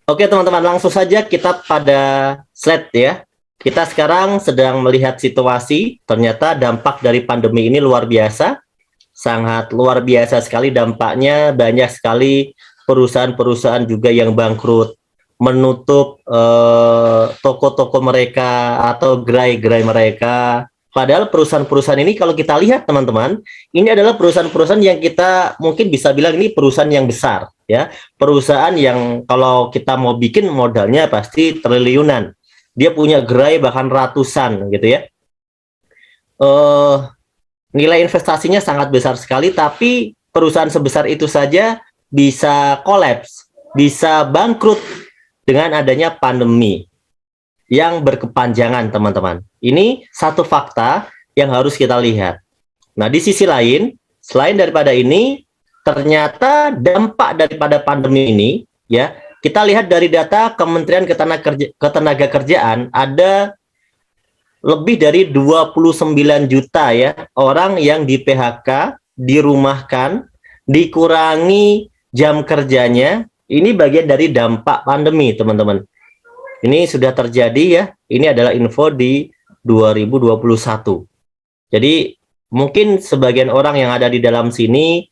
Oke teman-teman, langsung saja kita pada slide ya. Kita sekarang sedang melihat situasi, ternyata dampak dari pandemi ini luar biasa, sangat luar biasa sekali dampaknya, banyak sekali perusahaan-perusahaan juga yang bangkrut, menutup toko-toko mereka atau gerai-gerai mereka. Padahal perusahaan-perusahaan ini kalau kita lihat teman-teman, ini adalah perusahaan-perusahaan yang kita mungkin bisa bilang ini perusahaan yang besar ya, perusahaan yang kalau kita mau bikin modalnya pasti triliunan. Dia punya gerai bahkan ratusan gitu ya. Eh Nilai investasinya sangat besar sekali, tapi perusahaan sebesar itu saja bisa kolaps, bisa bangkrut dengan adanya pandemi yang berkepanjangan, teman-teman. Ini satu fakta yang harus kita lihat. Nah, di sisi lain, selain daripada ini, ternyata dampak daripada pandemi ini, ya, kita lihat dari data Kementerian Ketenagakerjaan, ada lebih dari 29 juta ya orang yang di PHK, dirumahkan, dikurangi jam kerjanya. Ini bagian dari dampak pandemi, teman-teman. Ini sudah terjadi ya. Ini adalah info di 2021. Jadi mungkin sebagian orang yang ada di dalam sini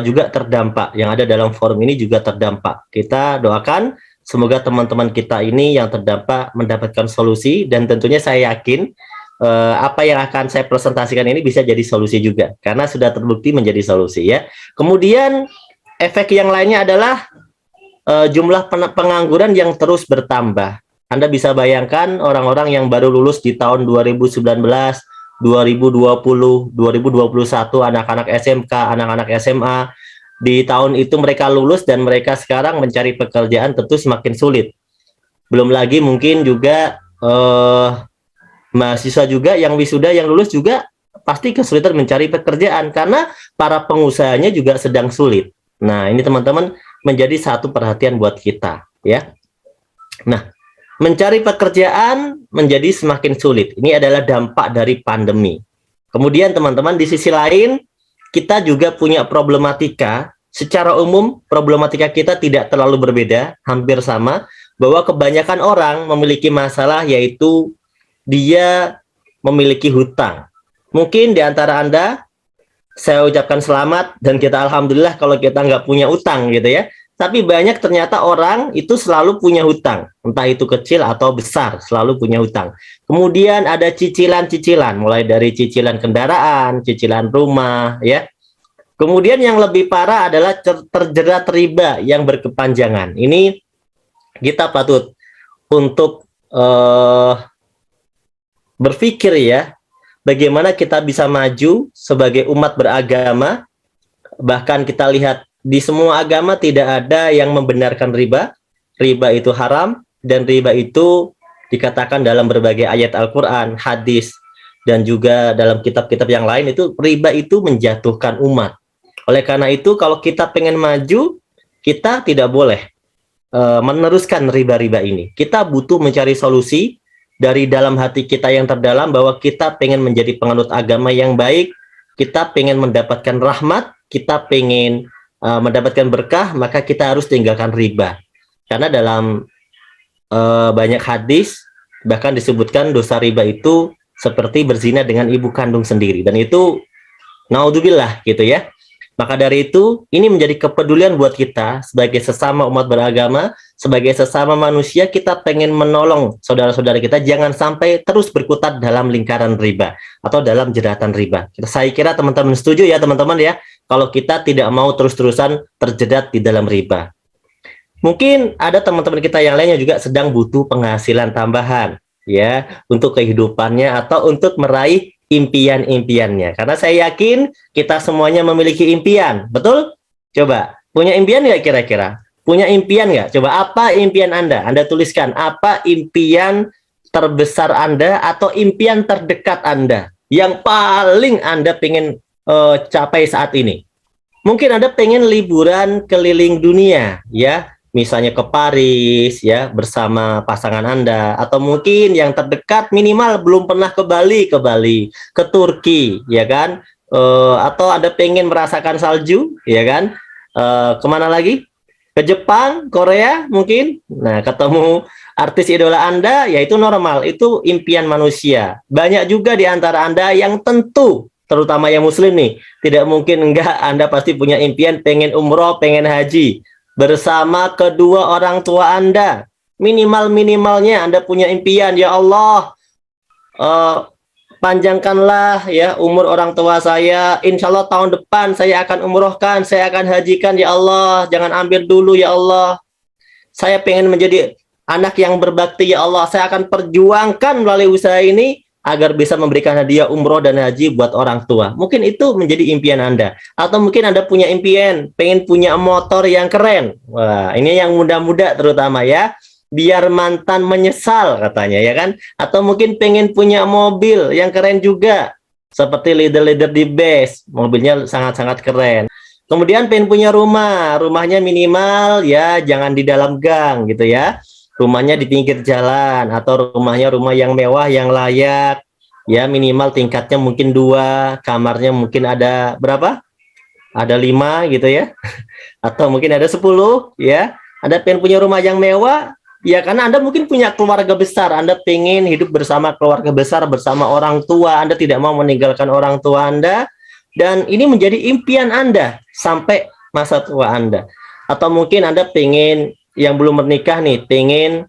juga terdampak, yang ada dalam forum ini juga terdampak. Kita doakan semoga teman-teman kita ini yang terdampak mendapatkan solusi, dan tentunya saya yakin apa yang akan saya presentasikan ini bisa jadi solusi juga, karena sudah terbukti menjadi solusi ya. Kemudian efek yang lainnya adalah jumlah pengangguran yang terus bertambah. Anda bisa bayangkan orang-orang yang baru lulus di tahun 2019, 2020, 2021, anak-anak SMK, anak-anak SMA, di tahun itu mereka lulus dan mereka sekarang mencari pekerjaan tentu semakin sulit. Belum lagi mungkin juga mahasiswa juga yang wisuda, yang lulus juga pasti kesulitan mencari pekerjaan karena para pengusahanya juga sedang sulit. Nah, ini teman-teman menjadi satu perhatian buat kita ya. Nah, mencari pekerjaan menjadi semakin sulit. Ini adalah dampak dari pandemi. Kemudian teman-teman, di sisi lain kita juga punya problematika. Secara umum problematika kita tidak terlalu berbeda, hampir sama, bahwa kebanyakan orang memiliki masalah, yaitu dia memiliki hutang. Mungkin di antara Anda, saya ucapkan selamat, dan kita alhamdulillah kalau kita nggak punya utang gitu ya. Tapi banyak ternyata orang itu selalu punya hutang, entah itu kecil atau besar, selalu punya hutang. Kemudian ada cicilan-cicilan, mulai dari cicilan kendaraan, cicilan rumah, ya. Kemudian yang lebih parah adalah terjerat riba yang berkepanjangan. Ini kita patut untuk berpikir ya, bagaimana kita bisa maju sebagai umat beragama. Bahkan kita lihat di semua agama tidak ada yang membenarkan riba. Riba itu haram, dan riba itu dikatakan dalam berbagai ayat Al-Quran, hadis, dan juga dalam kitab-kitab yang lain, itu riba itu menjatuhkan umat. Oleh karena itu, kalau kita pengen maju, kita tidak boleh meneruskan riba-riba ini. Kita butuh mencari solusi dari dalam hati kita yang terdalam, bahwa kita pengen menjadi penganut agama yang baik, kita pengen mendapatkan rahmat, kita pengen mendapatkan berkah, maka kita harus tinggalkan riba. Karena dalam banyak hadis bahkan disebutkan dosa riba itu seperti berzina dengan ibu kandung sendiri, dan itu naudzubillah gitu ya. Maka dari itu, ini menjadi kepedulian buat kita sebagai sesama umat beragama, sebagai sesama manusia. Kita pengen menolong saudara-saudara kita jangan sampai terus berkutat dalam lingkaran riba atau dalam jeratan riba. Saya kira teman-teman setuju ya teman-teman ya, kalau kita tidak mau terus-terusan terjerat di dalam riba. Mungkin ada teman-teman kita yang lainnya juga sedang butuh penghasilan tambahan ya, untuk kehidupannya atau untuk meraih impian-impiannya. Karena saya yakin kita semuanya memiliki impian, betul? Coba, punya impian nggak kira-kira? Punya impian nggak? Coba, apa impian Anda? Anda tuliskan, apa impian terbesar Anda atau impian terdekat Anda yang paling Anda pengen capai saat ini? Mungkin Anda pengen liburan keliling dunia, ya, misalnya ke Paris ya bersama pasangan Anda, atau mungkin yang terdekat minimal belum pernah ke Bali, ke Turki ya kan, atau Anda pengen merasakan salju ya kan, kemana lagi? ke Jepang, Korea mungkin. Nah, ketemu artis idola Anda, ya itu normal, itu impian manusia. Banyak juga di antara Anda yang tentu, terutama yang muslim nih, tidak mungkin enggak, Anda pasti punya impian pengen umroh, pengen haji bersama kedua orang tua Anda. Minimal-minimalnya Anda punya impian, ya Allah, eh, panjangkanlah ya umur orang tua saya. Insya Allah tahun depan saya akan umrohkan, saya akan hajikan ya Allah. Jangan ambil dulu ya Allah. Saya pengen menjadi anak yang berbakti ya Allah. Saya akan perjuangkan melalui usaha ini agar bisa memberikan hadiah umroh dan haji buat orang tua. Mungkin itu menjadi impian Anda. Atau mungkin Anda punya impian, pengen punya motor yang keren. Wah, ini yang muda-muda terutama ya. Biar mantan menyesal katanya ya kan, atau mungkin pengen punya mobil yang keren juga seperti leader-leader di base, mobilnya sangat-sangat keren. Kemudian pengen punya rumahnya minimal ya jangan di dalam gang gitu ya, rumahnya di pinggir jalan, atau rumahnya rumah yang mewah yang layak ya, minimal tingkatnya mungkin 2, kamarnya mungkin ada berapa, ada 5 gitu ya atau mungkin ada 10 ya. Anda pengen punya rumah yang mewah ya, karena Anda mungkin punya keluarga besar, Anda pengen hidup bersama keluarga besar, bersama orang tua, Anda tidak mau meninggalkan orang tua Anda, dan ini menjadi impian Anda sampai masa tua Anda. Atau mungkin Anda pengen, yang belum menikah nih, pengen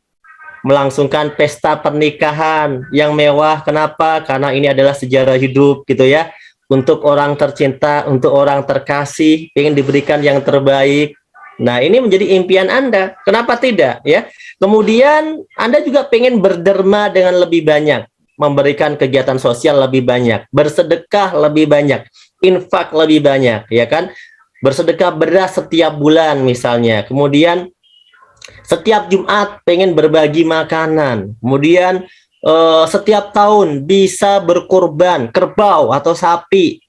melangsungkan pesta pernikahan yang mewah. Kenapa? Karena ini adalah sejarah hidup gitu ya, untuk orang tercinta, untuk orang terkasih, pengen diberikan yang terbaik. Nah, ini menjadi impian Anda. Kenapa tidak ya? Kemudian Anda juga pengen berderma dengan lebih banyak, memberikan kegiatan sosial lebih banyak, bersedekah lebih banyak, infak lebih banyak, ya kan? Bersedekah beras setiap bulan misalnya. Kemudian setiap Jumat pengen berbagi makanan. Kemudian setiap tahun bisa berkurban kerbau atau sapi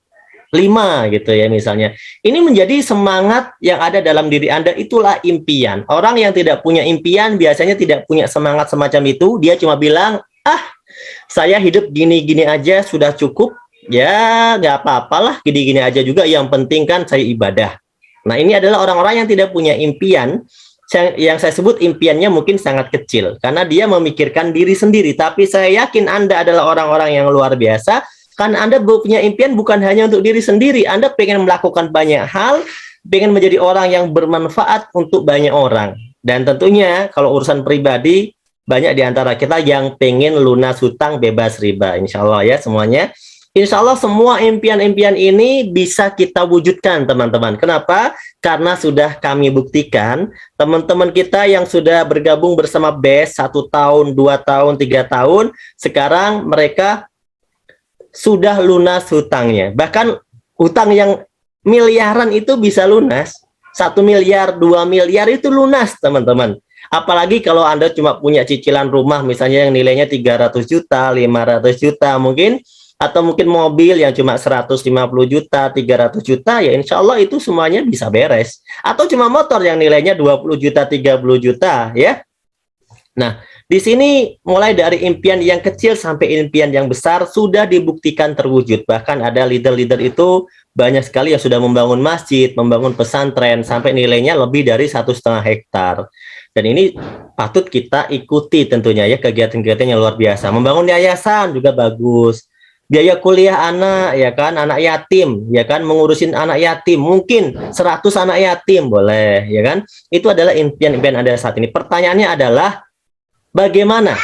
5 gitu ya misalnya. Ini menjadi semangat yang ada dalam diri Anda, itulah impian. Orang yang tidak punya impian biasanya tidak punya semangat semacam itu, dia cuma bilang, saya hidup gini-gini aja sudah cukup, ya nggak apa-apalah, gini-gini aja juga, yang penting kan saya ibadah. Nah, ini adalah orang-orang yang tidak punya impian, yang saya sebut impiannya mungkin sangat kecil, karena dia memikirkan diri sendiri. Tapi saya yakin Anda adalah orang-orang yang luar biasa, kan Anda punya impian bukan hanya untuk diri sendiri, Anda pengen melakukan banyak hal, pengen menjadi orang yang bermanfaat untuk banyak orang. Dan tentunya kalau urusan pribadi, banyak di antara kita yang pengen lunas hutang bebas riba, insya Allah ya semuanya. Insya Allah semua impian-impian ini bisa kita wujudkan teman-teman. Kenapa? Karena sudah kami buktikan, teman-teman kita yang sudah bergabung bersama BES 1 tahun, 2 tahun, 3 tahun, sekarang mereka sudah lunas hutangnya. Bahkan hutang yang miliaran itu bisa lunas. 1 miliar, 2 miliar itu lunas, teman-teman. Apalagi kalau Anda cuma punya cicilan rumah misalnya yang nilainya 300 juta, 500 juta mungkin, atau mungkin mobil yang cuma 150 juta, 300 juta, ya insya Allah itu semuanya bisa beres. Atau cuma motor yang nilainya 20 juta, 30 juta, ya. Nah, di sini mulai dari impian yang kecil sampai impian yang besar sudah dibuktikan terwujud. Bahkan ada leader-leader itu banyak sekali yang sudah membangun masjid, membangun pesantren sampai nilainya lebih dari 1,5 hektar. Dan ini patut kita ikuti tentunya ya, kegiatan-kegiatan yang luar biasa. Membangun yayasan juga bagus. Biaya kuliah anak ya kan, anak yatim ya kan, mengurusin anak yatim mungkin 100 anak yatim boleh ya kan. Itu adalah impian-impian Anda saat ini. Pertanyaannya adalah bagaimana?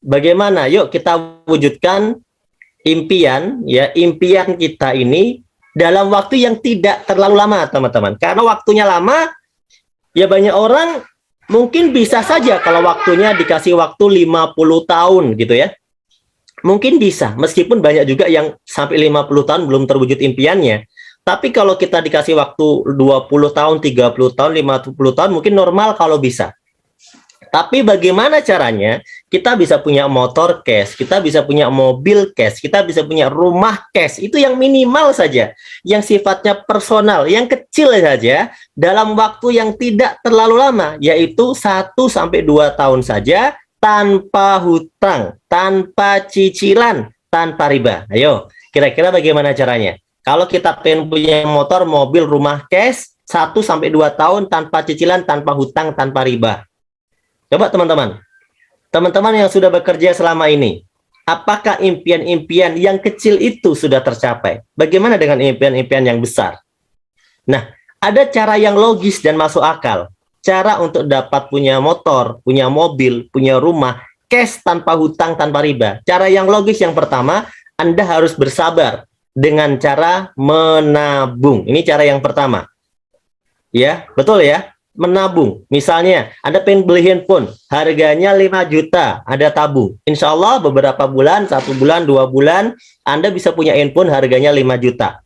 Bagaimana? Yuk kita wujudkan impian ya, impian kita ini dalam waktu yang tidak terlalu lama, teman-teman. Karena waktunya lama, ya banyak orang mungkin bisa saja kalau waktunya dikasih waktu 50 tahun gitu ya. Mungkin bisa, meskipun banyak juga yang sampai 50 tahun belum terwujud impiannya. Tapi kalau kita dikasih waktu 20 tahun, 30 tahun, 50 tahun mungkin normal kalau bisa. Tapi bagaimana caranya kita bisa punya motor cash, kita bisa punya mobil cash, kita bisa punya rumah cash, itu yang minimal saja, yang sifatnya personal, yang kecil saja, dalam waktu yang tidak terlalu lama, yaitu 1-2 tahun saja, tanpa hutang, tanpa cicilan, tanpa riba. Ayo, kira-kira bagaimana caranya? Kalau kita pengen punya motor, mobil, rumah cash, 1 sampai 2 tahun tanpa cicilan, tanpa hutang, tanpa riba. Coba teman-teman, teman-teman yang sudah bekerja selama ini, apakah impian-impian yang kecil itu sudah tercapai? Bagaimana dengan impian-impian yang besar? Nah, ada cara yang logis dan masuk akal. Cara untuk dapat punya motor, punya mobil, punya rumah, cash tanpa hutang, tanpa riba. Cara yang logis yang pertama, Anda harus bersabar dengan cara menabung. Ini cara yang pertama. Ya, betul ya? Menabung. Misalnya, Anda pengen beli handphone, harganya 5 juta, Anda tabung. Insya Allah beberapa bulan, 1 bulan, 2 bulan, Anda bisa punya handphone harganya 5 juta.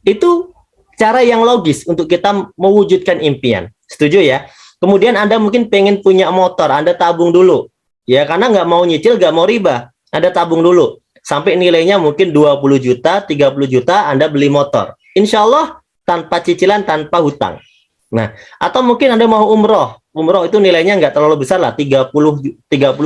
Itu cara yang logis untuk kita mewujudkan impian. Setuju ya? Kemudian Anda mungkin pengen punya motor, Anda tabung dulu. Ya, karena nggak mau nyicil, nggak mau riba. Anda tabung dulu. Sampai nilainya mungkin 20 juta, 30 juta, Anda beli motor. Insya Allah tanpa cicilan, tanpa hutang. Nah, atau mungkin Anda mau umroh. Umroh itu nilainya nggak terlalu besar lah, 30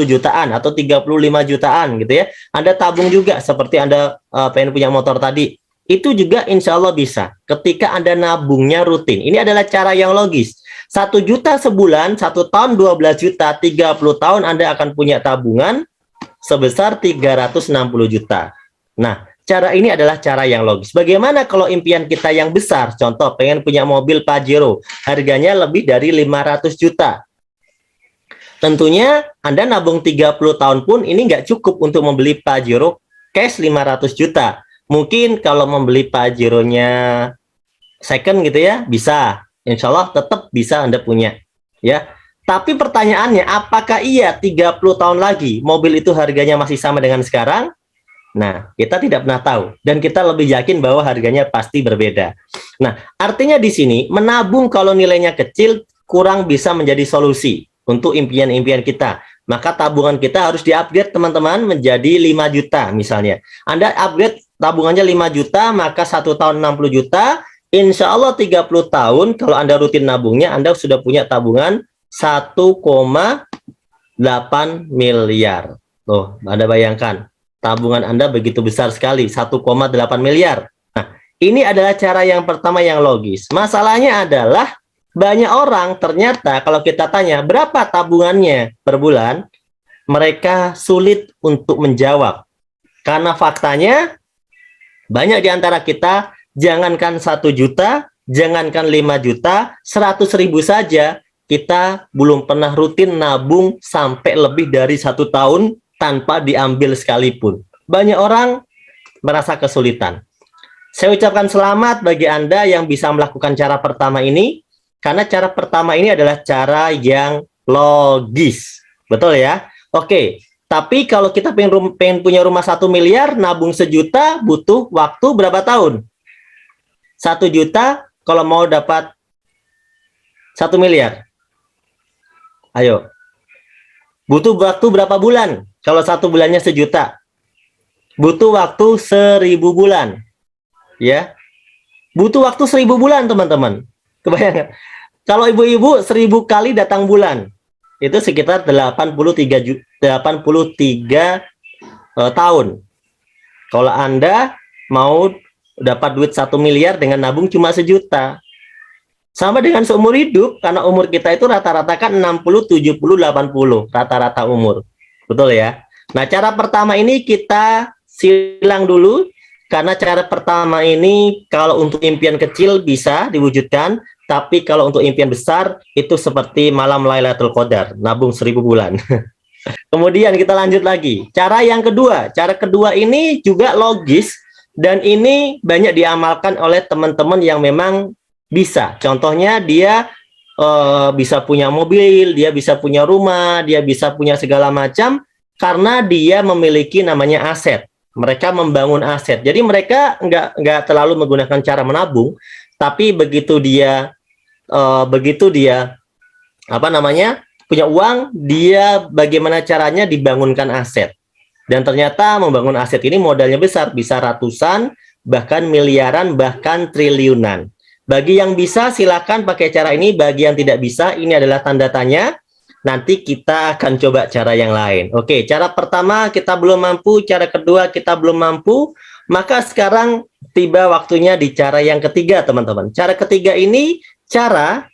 jutaan atau 35 jutaan gitu ya. Anda tabung juga seperti Anda pengen punya motor tadi. Itu juga insya Allah bisa ketika Anda nabungnya rutin. Ini adalah cara yang logis. 1 juta sebulan, 1 tahun 12 juta, 30 tahun Anda akan punya tabungan sebesar 360 juta. Nah, cara ini adalah cara yang logis. Bagaimana kalau impian kita yang besar? Contoh, pengen punya mobil Pajero, harganya lebih dari 500 juta. Tentunya Anda nabung 30 tahun pun ini nggak cukup untuk membeli Pajero cash 500 juta. Mungkin kalau membeli Pajero-nya second gitu ya, bisa. Insya Allah tetap bisa Anda punya. Ya. Tapi pertanyaannya, apakah iya 30 tahun lagi mobil itu harganya masih sama dengan sekarang? Nah, kita tidak pernah tahu. Dan kita lebih yakin bahwa harganya pasti berbeda. Nah, artinya di sini, menabung kalau nilainya kecil, kurang bisa menjadi solusi untuk impian-impian kita. Maka tabungan kita harus di-upgrade teman-teman menjadi 5 juta misalnya. Anda upgrade tabungannya 5 juta, maka 1 tahun 60 juta, insya Allah 30 tahun, kalau Anda rutin nabungnya, Anda sudah punya tabungan 1,8 miliar. Tuh, Anda bayangkan, tabungan Anda begitu besar sekali, 1,8 miliar. Nah, ini adalah cara yang pertama yang logis. Masalahnya adalah, banyak orang ternyata kalau kita tanya, berapa tabungannya per bulan, mereka sulit untuk menjawab. Karena faktanya, banyak di antara kita, jangankan 1 juta, jangankan 5 juta, 100.000 saja, kita belum pernah rutin nabung sampai lebih dari 1 tahun tanpa diambil sekalipun. Banyak orang merasa kesulitan. Saya ucapkan selamat bagi Anda yang bisa melakukan cara pertama ini, karena cara pertama ini adalah cara yang logis. Betul ya? Oke, tapi kalau kita pengen punya rumah 1 miliar, nabung 1 juta, butuh waktu berapa tahun? 1 juta kalau mau dapat 1 miliar. Ayo. Butuh waktu berapa bulan? Kalau 1 bulannya 1 juta. Butuh waktu 1000 bulan. Ya. Butuh waktu 1000 bulan, teman-teman. Kebayang? Kalau ibu-ibu 1000 kali datang bulan, itu sekitar 83 tahun. Kalau Anda mau dapat duit 1 miliar dengan nabung cuma 1 juta. Sama dengan seumur hidup, karena umur kita itu rata-rata kan 60, 70, 80, rata-rata umur. Betul ya? Nah, cara pertama ini kita silang dulu, karena cara pertama ini kalau untuk impian kecil bisa diwujudkan, tapi kalau untuk impian besar, itu seperti malam Lailatul Qadar, nabung 1000 bulan. Kemudian kita lanjut lagi. Cara yang kedua, cara kedua ini juga logis, dan ini banyak diamalkan oleh teman-teman yang memang bisa. Contohnya dia bisa punya mobil, dia bisa punya rumah, dia bisa punya segala macam karena dia memiliki namanya aset. Mereka membangun aset. Jadi mereka nggak terlalu menggunakan cara menabung, tapi begitu dia punya uang, dia bagaimana caranya dibangunkan aset. Dan ternyata membangun aset ini modalnya besar, bisa ratusan, bahkan miliaran, bahkan triliunan. Bagi yang bisa silakan pakai cara ini, bagi yang tidak bisa ini adalah tanda tanya. Nanti kita akan coba cara yang lain. Oke, cara pertama kita belum mampu, cara kedua kita belum mampu, maka sekarang tiba waktunya di cara yang ketiga, teman-teman. Cara ketiga ini cara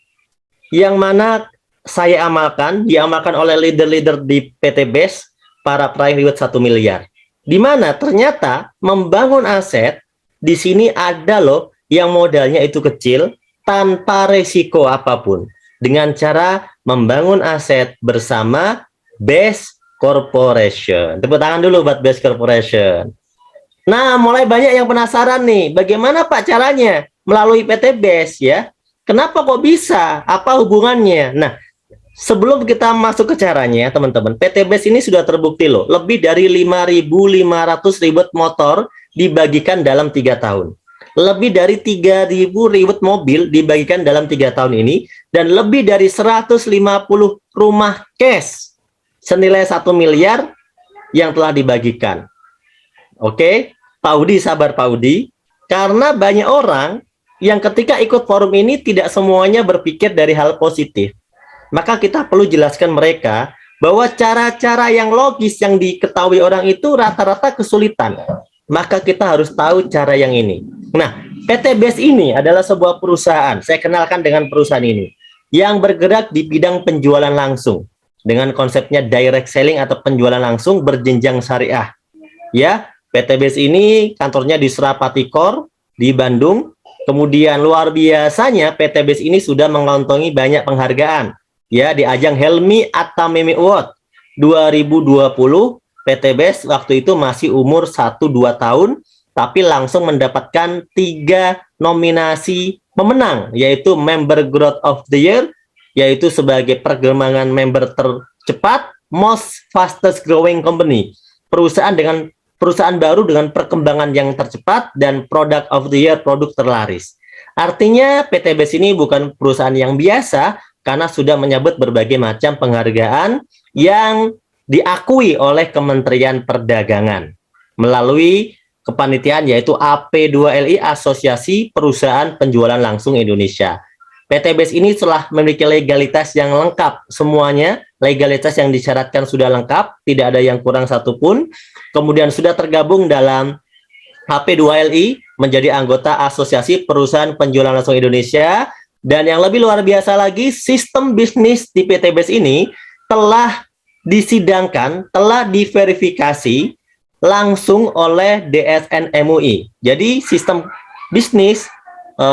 yang mana saya amalkan, diamalkan oleh leader-leader di PT BES, para peraih reward 1 miliar. Di mana ternyata membangun aset, di sini ada loh yang modalnya itu kecil, tanpa resiko apapun. Dengan cara membangun aset bersama BES Corporation. Tepuk tangan dulu buat BES Corporation. Nah, mulai banyak yang penasaran nih, bagaimana Pak caranya melalui PT BES ya? Kenapa kok bisa? Apa hubungannya? Nah, sebelum kita masuk ke caranya, teman-teman, PT BES ini sudah terbukti loh, lebih dari 5.500 reward motor dibagikan dalam 3 tahun. Lebih dari 3.000 reward mobil dibagikan dalam 3 tahun ini, dan lebih dari 150 rumah cash senilai 1 miliar yang telah dibagikan. Oke, Pak Udi, sabar Pak Udi, karena banyak orang yang ketika ikut forum ini tidak semuanya berpikir dari hal positif. Maka kita perlu jelaskan mereka bahwa cara-cara yang logis yang diketahui orang itu rata-rata kesulitan. Maka kita harus tahu cara yang ini. Nah, PT BES ini adalah sebuah perusahaan, saya kenalkan dengan perusahaan ini, yang bergerak di bidang penjualan langsung dengan konsepnya direct selling atau penjualan langsung berjenjang syariah. Ya, PT BES ini kantornya di Surapati Core di Bandung. Kemudian luar biasanya PT BES ini sudah mengantongi banyak penghargaan. Ya, di ajang Helmi Atamimi Award 2020, PT BES waktu itu masih umur 1-2 tahun, tapi langsung mendapatkan 3 nominasi pemenang, yaitu Member Growth of the Year, yaitu sebagai perkembangan member tercepat, Most Fastest Growing Company, perusahaan baru dengan perkembangan yang tercepat, dan Product of the Year, produk terlaris. Artinya PT BES ini bukan perusahaan yang biasa, karena sudah menyabet berbagai macam penghargaan yang diakui oleh Kementerian Perdagangan melalui kepanitiaan, yaitu AP2LI, Asosiasi Perusahaan Penjualan Langsung Indonesia. PT BES ini telah memiliki legalitas yang lengkap, semuanya legalitas yang disyaratkan sudah lengkap, tidak ada yang kurang satupun. Kemudian sudah tergabung dalam AP2LI, menjadi anggota Asosiasi Perusahaan Penjualan Langsung Indonesia. Dan yang lebih luar biasa lagi, sistem bisnis di PT BES ini telah disidangkan, telah diverifikasi langsung oleh DSN MUI. Jadi sistem bisnis,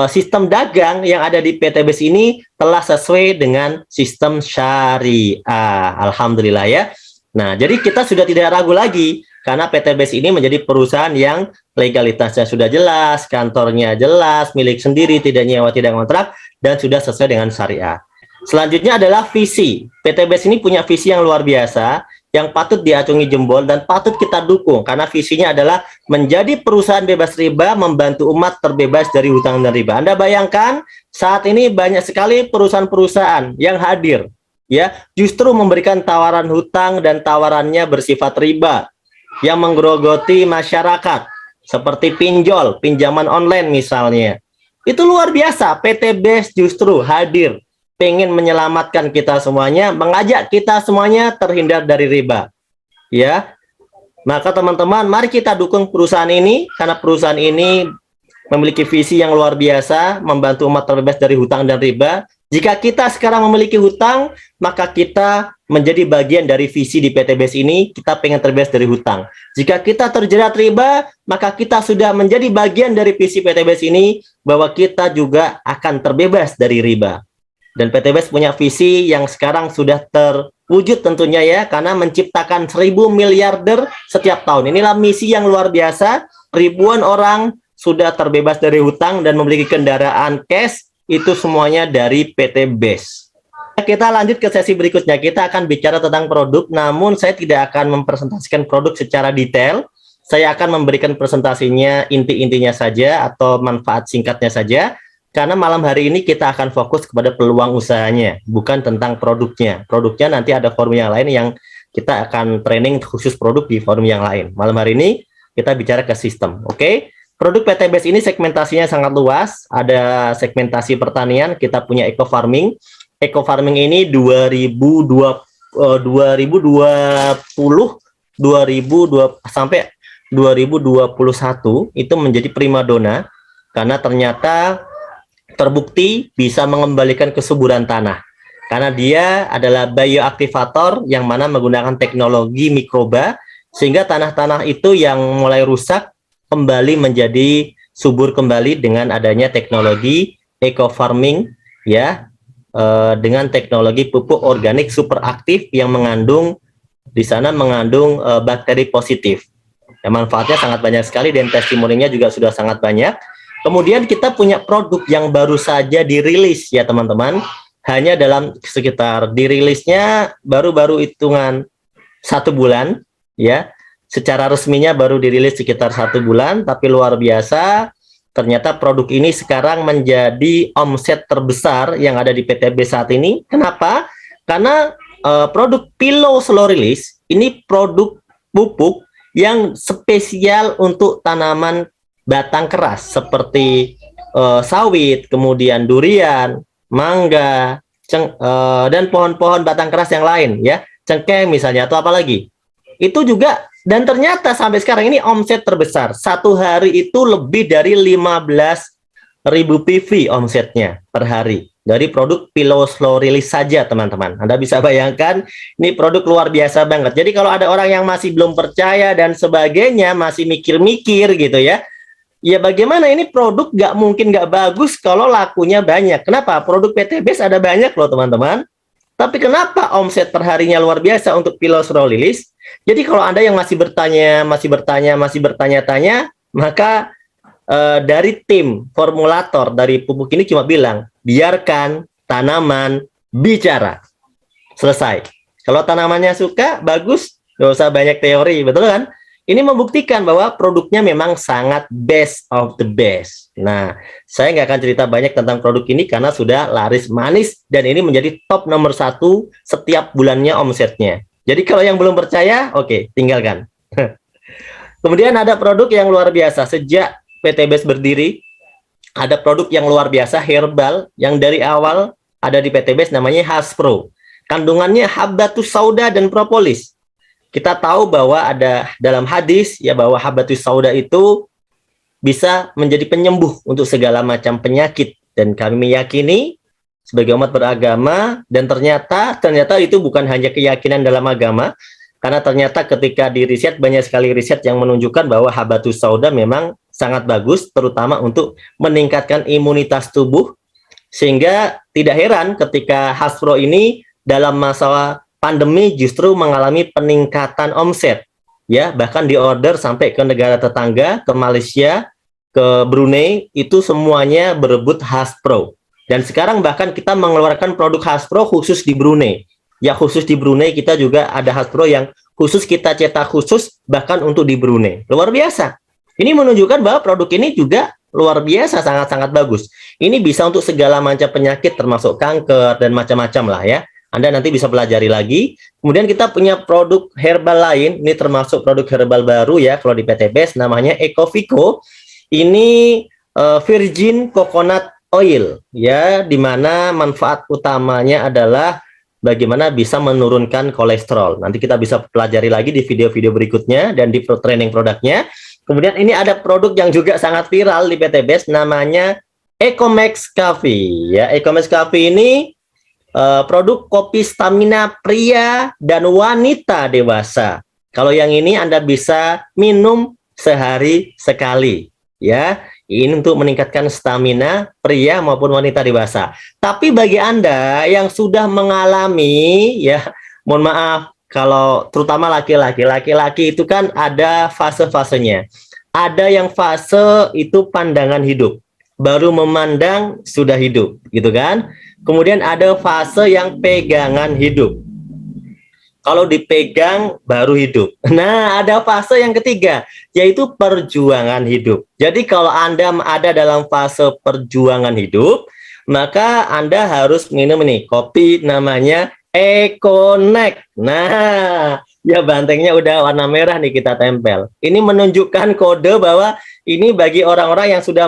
sistem dagang yang ada di PT BES ini telah sesuai dengan sistem syariah. Alhamdulillah ya. Nah, jadi kita sudah tidak ragu lagi, karena PT BES ini menjadi perusahaan yang legalitasnya sudah jelas, kantornya jelas, milik sendiri, tidak nyewa, tidak kontrak, dan sudah sesuai dengan syariah. Selanjutnya adalah visi. PT BES ini punya visi yang luar biasa, yang patut diacungi jempol dan patut kita dukung, karena visinya adalah menjadi perusahaan bebas riba, membantu umat terbebas dari hutang dan riba. Anda bayangkan saat ini banyak sekali perusahaan-perusahaan yang hadir, ya, justru memberikan tawaran hutang dan tawarannya bersifat riba yang menggerogoti masyarakat, seperti pinjol, pinjaman online misalnya. Itu luar biasa. PT BES justru hadir, pengen menyelamatkan kita semuanya, mengajak kita semuanya terhindar dari riba. Ya, maka teman-teman, mari kita dukung perusahaan ini, karena perusahaan ini memiliki visi yang luar biasa, membantu umat terbebas dari hutang dan riba. Jika kita sekarang memiliki hutang, maka kita menjadi bagian dari visi di PT BES ini, kita pengen terbebas dari hutang. Jika kita terjerat riba, maka kita sudah menjadi bagian dari visi PT BES ini, bahwa kita juga akan terbebas dari riba. Dan PT BES punya visi yang sekarang sudah terwujud tentunya ya, karena menciptakan 1.000 miliarder setiap tahun. Inilah misi yang luar biasa, ribuan orang sudah terbebas dari hutang dan memiliki kendaraan cash, itu semuanya dari PT BES. Kita lanjut ke sesi berikutnya, kita akan bicara tentang produk, namun saya tidak akan mempresentasikan produk secara detail. Saya akan memberikan presentasinya inti-intinya saja atau manfaat singkatnya saja, karena malam hari ini kita akan fokus kepada peluang usahanya, bukan tentang produknya. Produknya nanti ada forum yang lain yang kita akan training khusus produk di forum yang lain. Malam hari ini kita bicara ke sistem, oke? Produk PT BES ini segmentasinya sangat luas, ada segmentasi pertanian, kita punya eco farming. Eco farming ini 2020 sampai 2021 itu menjadi primadona, karena ternyata terbukti bisa mengembalikan kesuburan tanah. Karena dia adalah bioaktivator yang mana menggunakan teknologi mikroba, sehingga tanah-tanah itu yang mulai rusak kembali menjadi subur kembali dengan adanya teknologi eco farming, ya, dengan teknologi pupuk organik super aktif yang mengandung di sana mengandung bakteri positif. Ya, manfaatnya sangat banyak sekali dan testimoninya juga sudah sangat banyak. Kemudian kita punya produk yang baru saja dirilis ya teman-teman. Hanya dalam sekitar dirilisnya baru-baru hitungan 1 bulan ya. Secara resminya baru dirilis sekitar 1 bulan, tapi luar biasa. Ternyata produk ini sekarang menjadi omset terbesar yang ada di PTB saat ini. Kenapa? Karena produk Pillow Slow Release ini produk pupuk yang spesial untuk tanaman batang keras seperti sawit, kemudian durian, mangga, dan pohon-pohon batang keras yang lain ya, cengkeh misalnya atau apa lagi. Itu juga, dan ternyata sampai sekarang ini omset terbesar. Satu hari itu lebih dari 15.000 PV omsetnya per hari dari produk Pillow Slow Release saja teman-teman. Anda bisa bayangkan ini produk luar biasa banget. Jadi kalau ada orang yang masih belum percaya dan sebagainya, masih mikir-mikir gitu ya, ya bagaimana ini produk nggak mungkin nggak bagus kalau lakunya banyak. Kenapa? Produk PTBes ada banyak loh teman-teman. Tapi kenapa omset perharinya luar biasa untuk Pillow Slow Release? Jadi kalau Anda yang masih bertanya-tanya, maka dari tim formulator dari pupuk ini cuma bilang, biarkan tanaman bicara. Selesai. Kalau tanamannya suka, bagus, nggak usah banyak teori, betul kan? Ini membuktikan bahwa produknya memang sangat best of the best. Nah, saya nggak akan cerita banyak tentang produk ini karena sudah laris manis dan ini menjadi top nomor 1 setiap bulannya omsetnya. Jadi kalau yang belum percaya, oke, tinggalkan. Kemudian ada produk yang luar biasa. Sejak PTBes berdiri, ada produk yang luar biasa herbal yang dari awal ada di PTBes namanya Haspro. Kandungannya Habatus Sauda dan propolis. Kita tahu bahwa ada dalam hadis ya bahwa Habatus Sauda itu bisa menjadi penyembuh untuk segala macam penyakit, dan kami meyakini sebagai umat beragama, dan ternyata itu bukan hanya keyakinan dalam agama, karena ternyata ketika di riset banyak sekali riset yang menunjukkan bahwa Habatus Sauda memang sangat bagus terutama untuk meningkatkan imunitas tubuh, sehingga tidak heran ketika Haspro ini dalam masalah pandemi justru mengalami peningkatan omset ya, bahkan diorder sampai ke negara tetangga, ke Malaysia, ke Brunei, itu semuanya berebut Haspro. Dan sekarang bahkan kita mengeluarkan produk Haspro khusus di Brunei. Ya khusus di Brunei kita juga ada Haspro yang khusus kita cetak khusus bahkan untuk di Brunei. Luar biasa. Ini menunjukkan bahwa produk ini juga luar biasa, sangat-sangat bagus. Ini bisa untuk segala macam penyakit termasuk kanker dan macam-macam lah ya. Anda nanti bisa pelajari lagi. Kemudian kita punya produk herbal lain, ini termasuk produk herbal baru ya kalau di PTBes, namanya Ecovico. Ini virgin coconut oil ya, di mana manfaat utamanya adalah bagaimana bisa menurunkan kolesterol. Nanti kita bisa pelajari lagi di video-video berikutnya dan di training produknya. Kemudian ini ada produk yang juga sangat viral di PTBes namanya Ecomax Coffee ya. Ecomax Coffee ini produk kopi stamina pria dan wanita dewasa. Kalau yang ini Anda bisa minum sehari sekali ya. Ini untuk meningkatkan stamina pria maupun wanita dewasa. Tapi bagi Anda yang sudah mengalami ya, mohon maaf kalau terutama laki-laki itu kan ada fase-fasenya. Ada yang fase itu pandangan hidup. Baru memandang sudah hidup, gitu kan? Kemudian ada fase yang pegangan hidup. Kalau dipegang baru hidup. Nah, ada fase yang ketiga, yaitu perjuangan hidup. Jadi kalau Anda ada dalam fase perjuangan hidup, maka Anda harus minum ini kopi namanya Econex. Nah, ya bantengnya udah warna merah nih kita tempel. Ini menunjukkan kode bahwa ini bagi orang-orang yang sudah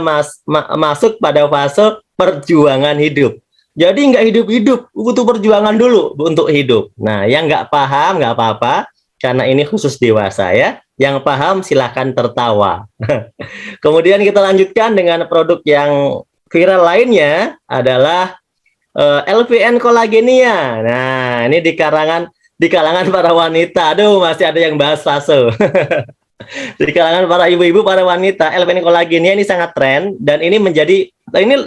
masuk pada fase perjuangan hidup. Jadi nggak hidup-hidup, butuh perjuangan dulu untuk hidup. Nah, yang nggak paham nggak apa-apa, karena ini khusus dewasa ya. Yang paham silahkan tertawa. Kemudian kita lanjutkan dengan produk yang viral lainnya adalah LVN kolagenia. Nah, ini di kalangan para wanita. Aduh, masih ada yang bahas fase. Di kalangan para ibu-ibu, para wanita, LVN kolagenia ini sangat tren dan ini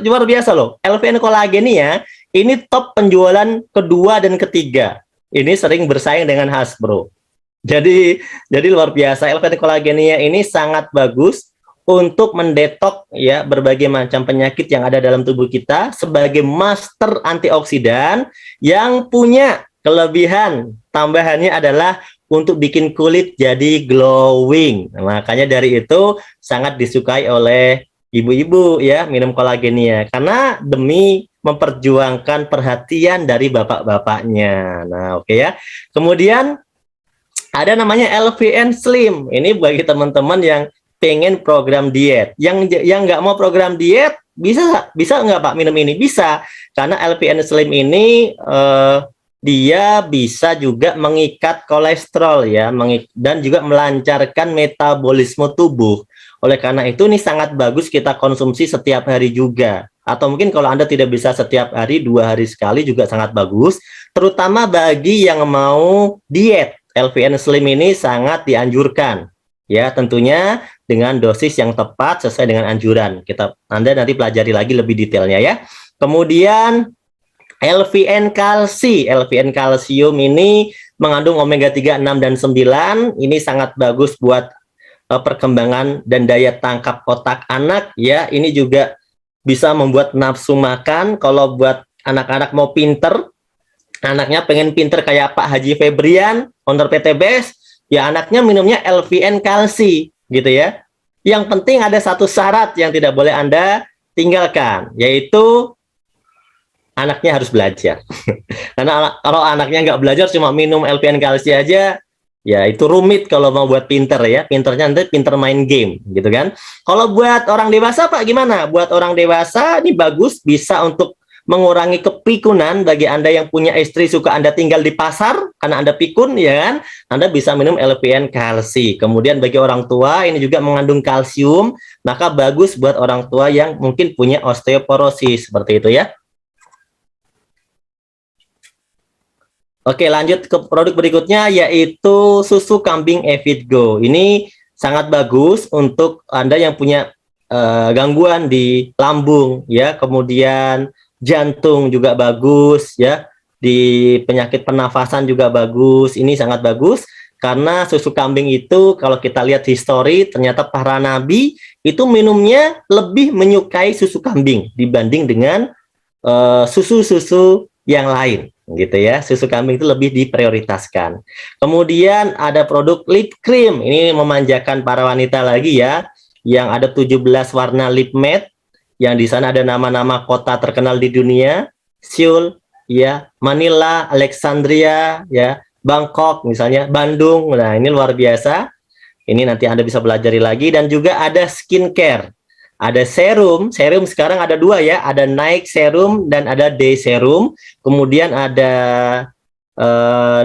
luar biasa loh. LVN kolagenia ini top penjualan kedua dan ketiga. Ini sering bersaing dengan Hasbro. Jadi luar biasa. LVN kolagenia ini sangat bagus untuk mendetok ya berbagai macam penyakit yang ada dalam tubuh kita sebagai master antioksidan yang punya kelebihan tambahannya adalah untuk bikin kulit jadi glowing. Nah, makanya dari itu sangat disukai oleh ibu-ibu ya minum kolagenia karena demi memperjuangkan perhatian dari bapak-bapaknya. Nah, oke ya. Kemudian ada namanya LVN Slim. Ini bagi teman-teman yang pengen program diet. Yang nggak mau program diet bisa nggak Pak minum ini? Bisa, karena LVN Slim ini dia bisa juga mengikat kolesterol ya, dan juga melancarkan metabolisme tubuh. Oleh karena itu ini sangat bagus kita konsumsi setiap hari juga. Atau mungkin kalau Anda tidak bisa setiap hari, 2 hari sekali juga sangat bagus. Terutama bagi yang mau diet, LVN Slim ini sangat dianjurkan. Ya, tentunya dengan dosis yang tepat sesuai dengan anjuran. Anda nanti pelajari lagi lebih detailnya ya. Kemudian LVN kalsi, LVN kalsium ini mengandung omega 3, 6, dan 9. Ini sangat bagus buat perkembangan dan daya tangkap otak anak ya. Ini juga bisa membuat nafsu makan. Kalau buat anak-anak mau pinter, anaknya pengen pinter kayak Pak Haji Febrian, owner PTBS, ya anaknya minumnya LVN kalsi gitu ya. Yang penting ada satu syarat yang tidak boleh Anda tinggalkan, yaitu anaknya harus belajar. Karena kalau anaknya nggak belajar cuma minum LVN kalsi aja, ya itu rumit kalau mau buat pinter ya. Pinternya nanti pinter main game gitu kan. Kalau buat orang dewasa Pak gimana? Buat orang dewasa ini bagus, bisa untuk mengurangi kepikunan. Bagi Anda yang punya istri suka Anda tinggal di pasar karena Anda pikun ya kan, Anda bisa minum LVN kalsi. Kemudian bagi orang tua ini juga mengandung kalsium, maka bagus buat orang tua yang mungkin punya osteoporosis seperti itu ya. Oke, lanjut ke produk berikutnya yaitu susu kambing Evitgo. Ini sangat bagus untuk Anda yang punya gangguan di lambung ya, kemudian jantung juga bagus ya, di penyakit pernafasan juga bagus. Ini sangat bagus karena susu kambing itu kalau kita lihat histori ternyata para nabi itu minumnya lebih menyukai susu kambing dibanding dengan susu-susu yang lain gitu ya. Susu kambing itu lebih diprioritaskan. Kemudian ada produk lip cream. Ini memanjakan para wanita lagi ya, yang ada 17 warna lip matte, yang di sana ada nama-nama kota terkenal di dunia, Seoul ya, Manila, Alexandria ya, Bangkok misalnya, Bandung. Nah, ini luar biasa. Ini nanti Anda bisa pelajari lagi. Dan juga ada skincare. Ada serum sekarang ada 2 ya, ada night serum dan ada day serum. Kemudian ada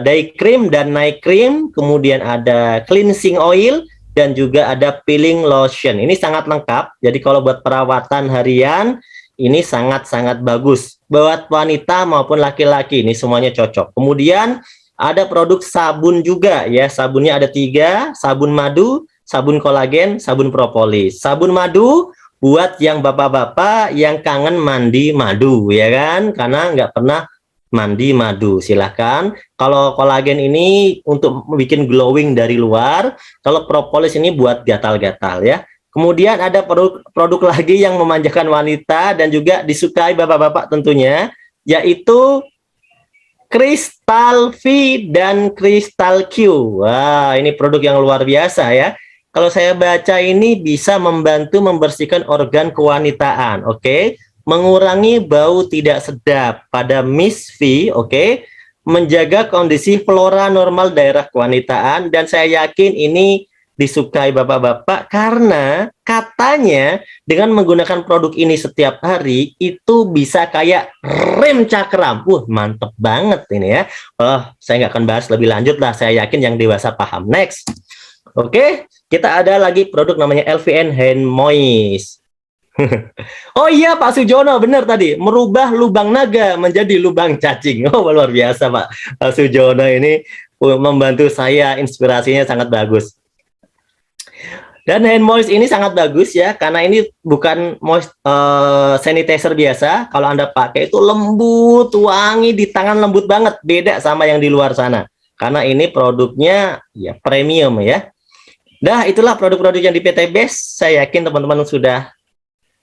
day cream dan night cream. Kemudian ada cleansing oil dan juga ada peeling lotion. Ini sangat lengkap. Jadi kalau buat perawatan harian ini sangat-sangat bagus. Buat wanita maupun laki-laki ini semuanya cocok. Kemudian ada produk sabun juga ya. Sabunnya ada 3, sabun madu, sabun kolagen, sabun propolis. Sabun madu buat yang bapak-bapak yang kangen mandi madu ya kan, karena nggak pernah mandi madu, silahkan. Kalau kolagen ini untuk bikin glowing dari luar, kalau propolis ini buat gatal-gatal ya. Kemudian ada produk lagi yang memanjakan wanita dan juga disukai bapak-bapak tentunya, yaitu Crystal V dan Crystal Q. Wah, ini produk yang luar biasa ya. Kalau saya baca ini bisa membantu membersihkan organ kewanitaan, oke? Mengurangi bau tidak sedap pada Miss V, oke? Menjaga kondisi flora normal daerah kewanitaan, dan saya yakin ini disukai bapak-bapak karena katanya dengan menggunakan produk ini setiap hari itu bisa kayak rem cakram. Mantep banget ini ya. Saya nggak akan bahas lebih lanjut lah, saya yakin yang dewasa paham. Next. Oke, kita ada lagi produk namanya LVN Hand Moist. Oh iya Pak Sujono, benar tadi, merubah lubang naga menjadi lubang cacing. Oh luar biasa Pak Sujono ini membantu saya, inspirasinya sangat bagus. Dan hand moist ini sangat bagus ya, karena ini bukan sanitizer biasa. Kalau Anda pakai itu lembut, wangi, di tangan lembut banget, beda sama yang di luar sana. Karena ini produknya ya premium ya. Nah, itulah produk-produk yang di PT Best. Saya yakin teman-teman sudah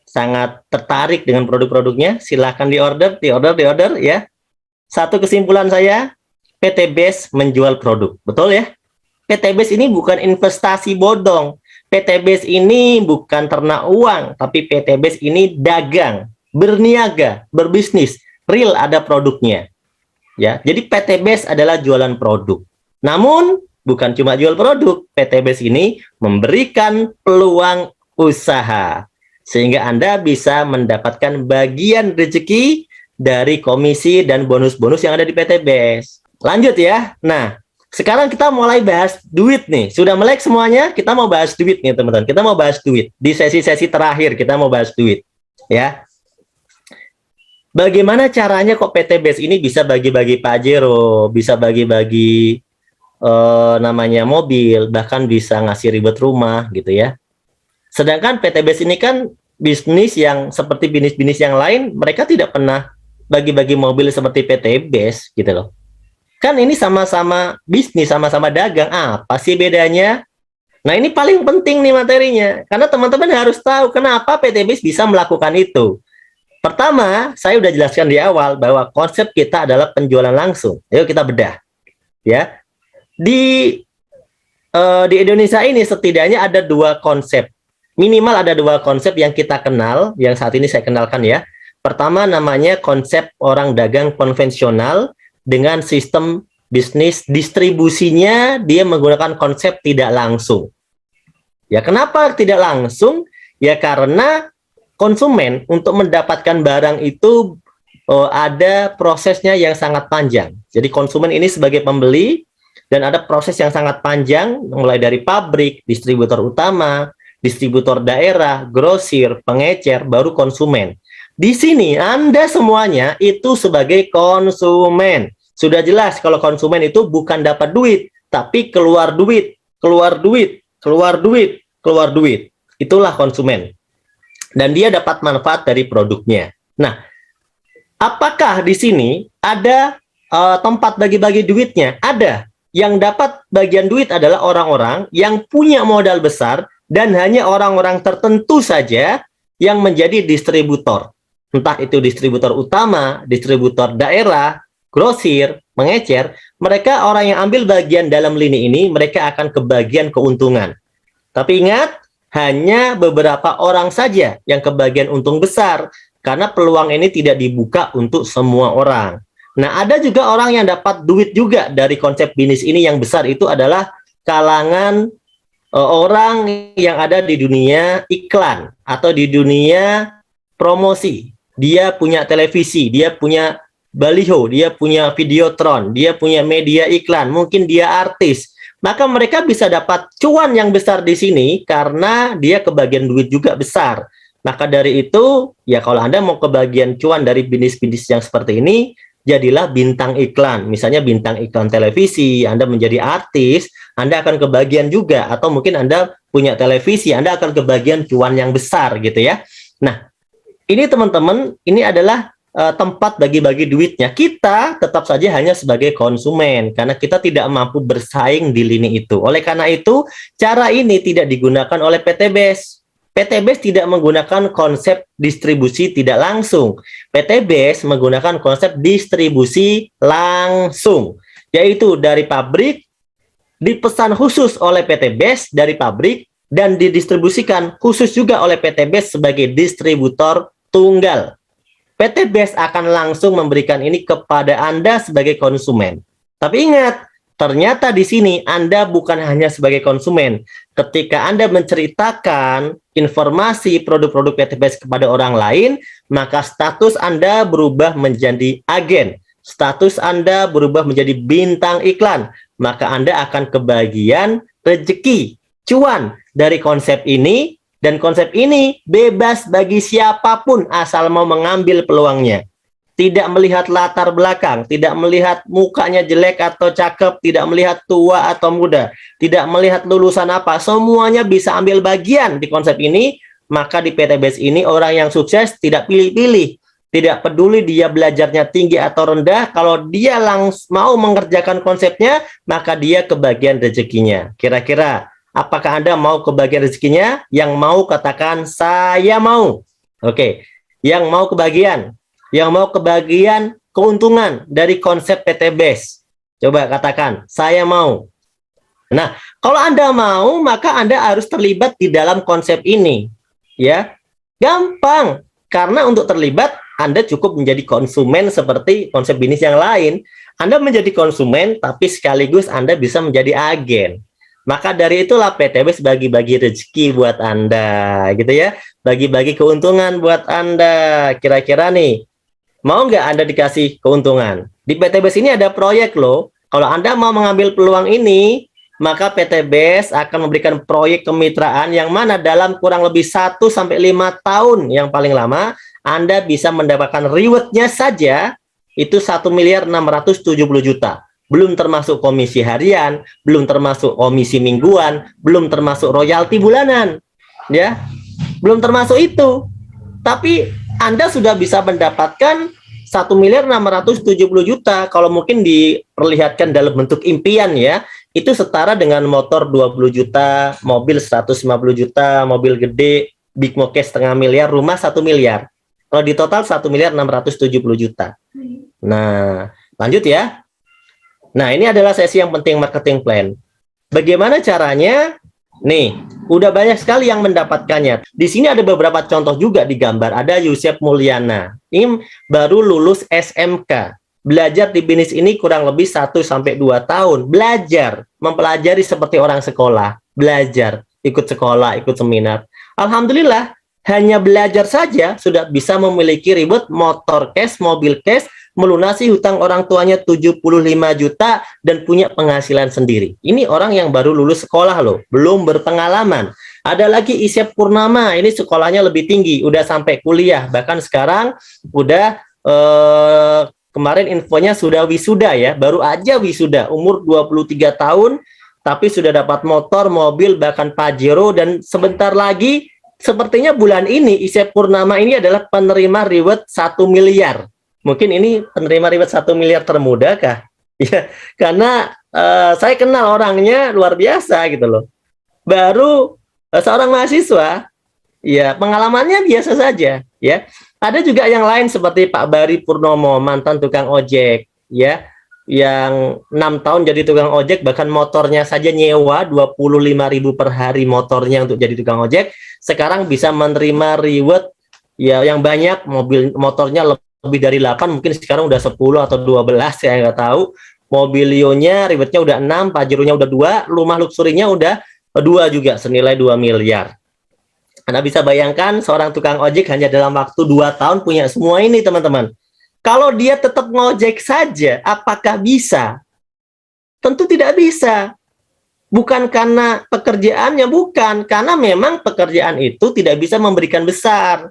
sangat tertarik dengan produk-produknya. Silahkan diorder ya. Satu kesimpulan saya, PT Best menjual produk, betul ya? PT Base ini bukan investasi bodong. PT Base ini bukan ternak uang, tapi PT Base ini dagang, berniaga, berbisnis, real ada produknya. Ya, jadi PT Base adalah jualan produk. Namun bukan cuma jual produk, PT Base ini memberikan peluang usaha sehingga Anda bisa mendapatkan bagian rezeki dari komisi dan bonus-bonus yang ada di PT Base. Lanjut ya. Nah, sekarang kita mulai bahas duit nih. Sudah melek semuanya? Kita mau bahas duit nih, teman-teman. Kita mau bahas duit. Di sesi-sesi terakhir kita mau bahas duit. Ya. Bagaimana caranya kok PT Base ini bisa bagi-bagi Pajero, bisa bagi-bagi namanya mobil, bahkan bisa ngasih ribet rumah gitu ya. Sedangkan PT Base ini kan bisnis yang seperti bisnis-bisnis yang lain, mereka tidak pernah bagi-bagi mobil seperti PT Base gitu loh. Kan ini sama-sama bisnis, sama-sama dagang. Apa sih bedanya? Nah, ini paling penting nih materinya. Karena teman-teman harus tahu kenapa PT Base bisa melakukan itu. Pertama, saya udah jelaskan di awal bahwa konsep kita adalah penjualan langsung. Ayo kita bedah. Ya. Di Indonesia ini setidaknya ada dua konsep. Minimal ada dua konsep yang kita kenal, yang saat ini saya kenalkan ya. Pertama namanya konsep orang dagang konvensional, dengan sistem bisnis distribusinya dia menggunakan konsep tidak langsung. Ya, kenapa tidak langsung? Ya karena konsumen untuk mendapatkan barang itu ada prosesnya yang sangat panjang. Jadi konsumen ini sebagai pembeli dan ada proses yang sangat panjang mulai dari pabrik, distributor utama, distributor daerah, grosir, pengecer, baru konsumen. Di sini Anda semuanya itu sebagai konsumen. Sudah jelas kalau konsumen itu bukan dapat duit, tapi keluar duit, keluar duit, keluar duit, keluar duit. Itulah konsumen. Dan dia dapat manfaat dari produknya. Nah, apakah di sini ada tempat bagi-bagi duitnya? Ada. Yang dapat bagian duit adalah orang-orang yang punya modal besar dan hanya orang-orang tertentu saja yang menjadi distributor. Entah itu distributor utama, distributor daerah, grosir, mengecer, mereka orang yang ambil bagian dalam lini ini, mereka akan kebagian keuntungan. Tapi ingat, hanya beberapa orang saja yang kebagian untung besar, karena peluang ini tidak dibuka untuk semua orang. Nah, ada juga orang yang dapat duit juga dari konsep bisnis ini yang besar, itu adalah kalangan orang yang ada di dunia iklan atau di dunia promosi. Dia punya televisi, dia punya baliho, dia punya videotron, dia punya media iklan, mungkin dia artis. Maka mereka bisa dapat cuan yang besar di sini karena dia kebagian duit juga besar. Maka dari itu, ya kalau Anda mau kebagian cuan dari bisnis-bisnis yang seperti ini, jadilah bintang iklan. Misalnya bintang iklan televisi, Anda menjadi artis, Anda akan kebagian juga. Atau mungkin Anda punya televisi, Anda akan kebagian cuan yang besar gitu ya. Nah, ini teman-teman, ini adalah tempat bagi-bagi duitnya. Kita tetap saja hanya sebagai konsumen karena kita tidak mampu bersaing di lini itu. Oleh karena itu, cara ini tidak digunakan oleh PT Base. PT Base tidak menggunakan konsep distribusi tidak langsung. PT Base menggunakan konsep distribusi langsung, yaitu dari pabrik, dipesan khusus oleh PT Base dari pabrik, dan didistribusikan khusus juga oleh PT Base sebagai distributor tunggal. PT Base akan langsung memberikan ini kepada Anda sebagai konsumen. Tapi ingat, ternyata di sini Anda bukan hanya sebagai konsumen. Ketika Anda menceritakan informasi produk-produk PT Base kepada orang lain, maka status Anda berubah menjadi agen. Status Anda berubah menjadi bintang iklan. Maka Anda akan kebagian rezeki, cuan dari konsep ini. Dan konsep ini bebas bagi siapapun asal mau mengambil peluangnya. Tidak melihat latar belakang, tidak melihat mukanya jelek atau cakep, tidak melihat tua atau muda, tidak melihat lulusan apa, semuanya bisa ambil bagian di konsep ini. Maka di PTBS ini orang yang sukses tidak pilih-pilih, tidak peduli dia belajarnya tinggi atau rendah, kalau dia langsung mau mengerjakan konsepnya, maka dia kebagian rezekinya. Kira-kira apakah Anda mau kebagian rezekinya? Yang mau katakan saya mau. Oke, yang mau kebagian, keuntungan dari konsep PTBS. Coba katakan, saya mau. Nah, kalau Anda mau, maka Anda harus terlibat di dalam konsep ini. Ya, gampang. Karena untuk terlibat, Anda cukup menjadi konsumen seperti konsep bisnis yang lain. Anda menjadi konsumen, tapi sekaligus Anda bisa menjadi agen. Maka dari itulah PTBS bagi-bagi rezeki buat Anda, gitu ya. Bagi-bagi keuntungan buat Anda. Kira-kira nih, mau nggak Anda dikasih keuntungan? Di PTBS ini ada proyek loh. Kalau Anda mau mengambil peluang ini, maka PTBS akan memberikan proyek kemitraan yang mana dalam kurang lebih 1-5 tahun yang paling lama, Anda bisa mendapatkan reward-nya saja itu 1.670.000.000. Belum termasuk komisi harian, belum termasuk komisi mingguan, belum termasuk royalti bulanan. Ya, belum termasuk itu. Tapi Anda sudah bisa mendapatkan 1.670.000.000 kalau mungkin diperlihatkan dalam bentuk impian ya. Itu setara dengan motor 20 juta, mobil 150 juta, mobil gede, big mokes setengah miliar, rumah 1 miliar. Kalau di total 1.670.000.000. Nah, lanjut ya. Nah, ini adalah sesi yang penting, marketing plan. Bagaimana caranya? Nih, udah banyak sekali yang mendapatkannya. Di sini ada beberapa contoh juga di gambar. Ada Yusef Mulyana. Ini baru lulus SMK. Belajar di bisnis ini kurang lebih 1-2 tahun. Belajar, mempelajari seperti orang sekolah. Belajar, ikut sekolah, ikut seminar. Alhamdulillah, hanya belajar saja sudah bisa memiliki reward motor cash, mobil cash, melunasi hutang orang tuanya 75 juta dan punya penghasilan sendiri. Ini orang yang baru lulus sekolah loh, belum berpengalaman. Ada lagi Isyep Purnama, ini sekolahnya lebih tinggi, udah sampai kuliah, bahkan sekarang udah kemarin infonya sudah wisuda ya, baru aja wisuda, umur 23 tahun, tapi sudah dapat motor, mobil, bahkan Pajero, dan sebentar lagi, sepertinya bulan ini Isyep Purnama ini adalah penerima reward 1 miliar. Mungkin ini penerima reward 1 miliar termuda kah? Ya, karena saya kenal orangnya luar biasa gitu loh. Baru seorang mahasiswa, ya pengalamannya biasa saja. Ya, ada juga yang lain seperti Pak Bari Purnomo, mantan tukang ojek, ya, yang 6 tahun jadi tukang ojek, bahkan motornya saja nyewa 25.000 per hari motornya untuk jadi tukang ojek. Sekarang bisa menerima reward ya yang banyak, motornya lebih dari 8, mungkin sekarang udah 10 atau 12, saya nggak tahu. Mobilionya, rewardnya udah 6, Pajeronya udah 2, rumah luxurinya udah 2 juga, senilai 2 miliar. Anda bisa bayangkan seorang tukang ojek hanya dalam waktu 2 tahun punya semua ini, teman-teman. Kalau dia tetap ngojek saja, apakah bisa? Tentu tidak bisa. Bukan karena pekerjaannya, bukan. Karena memang pekerjaan itu tidak bisa memberikan besar.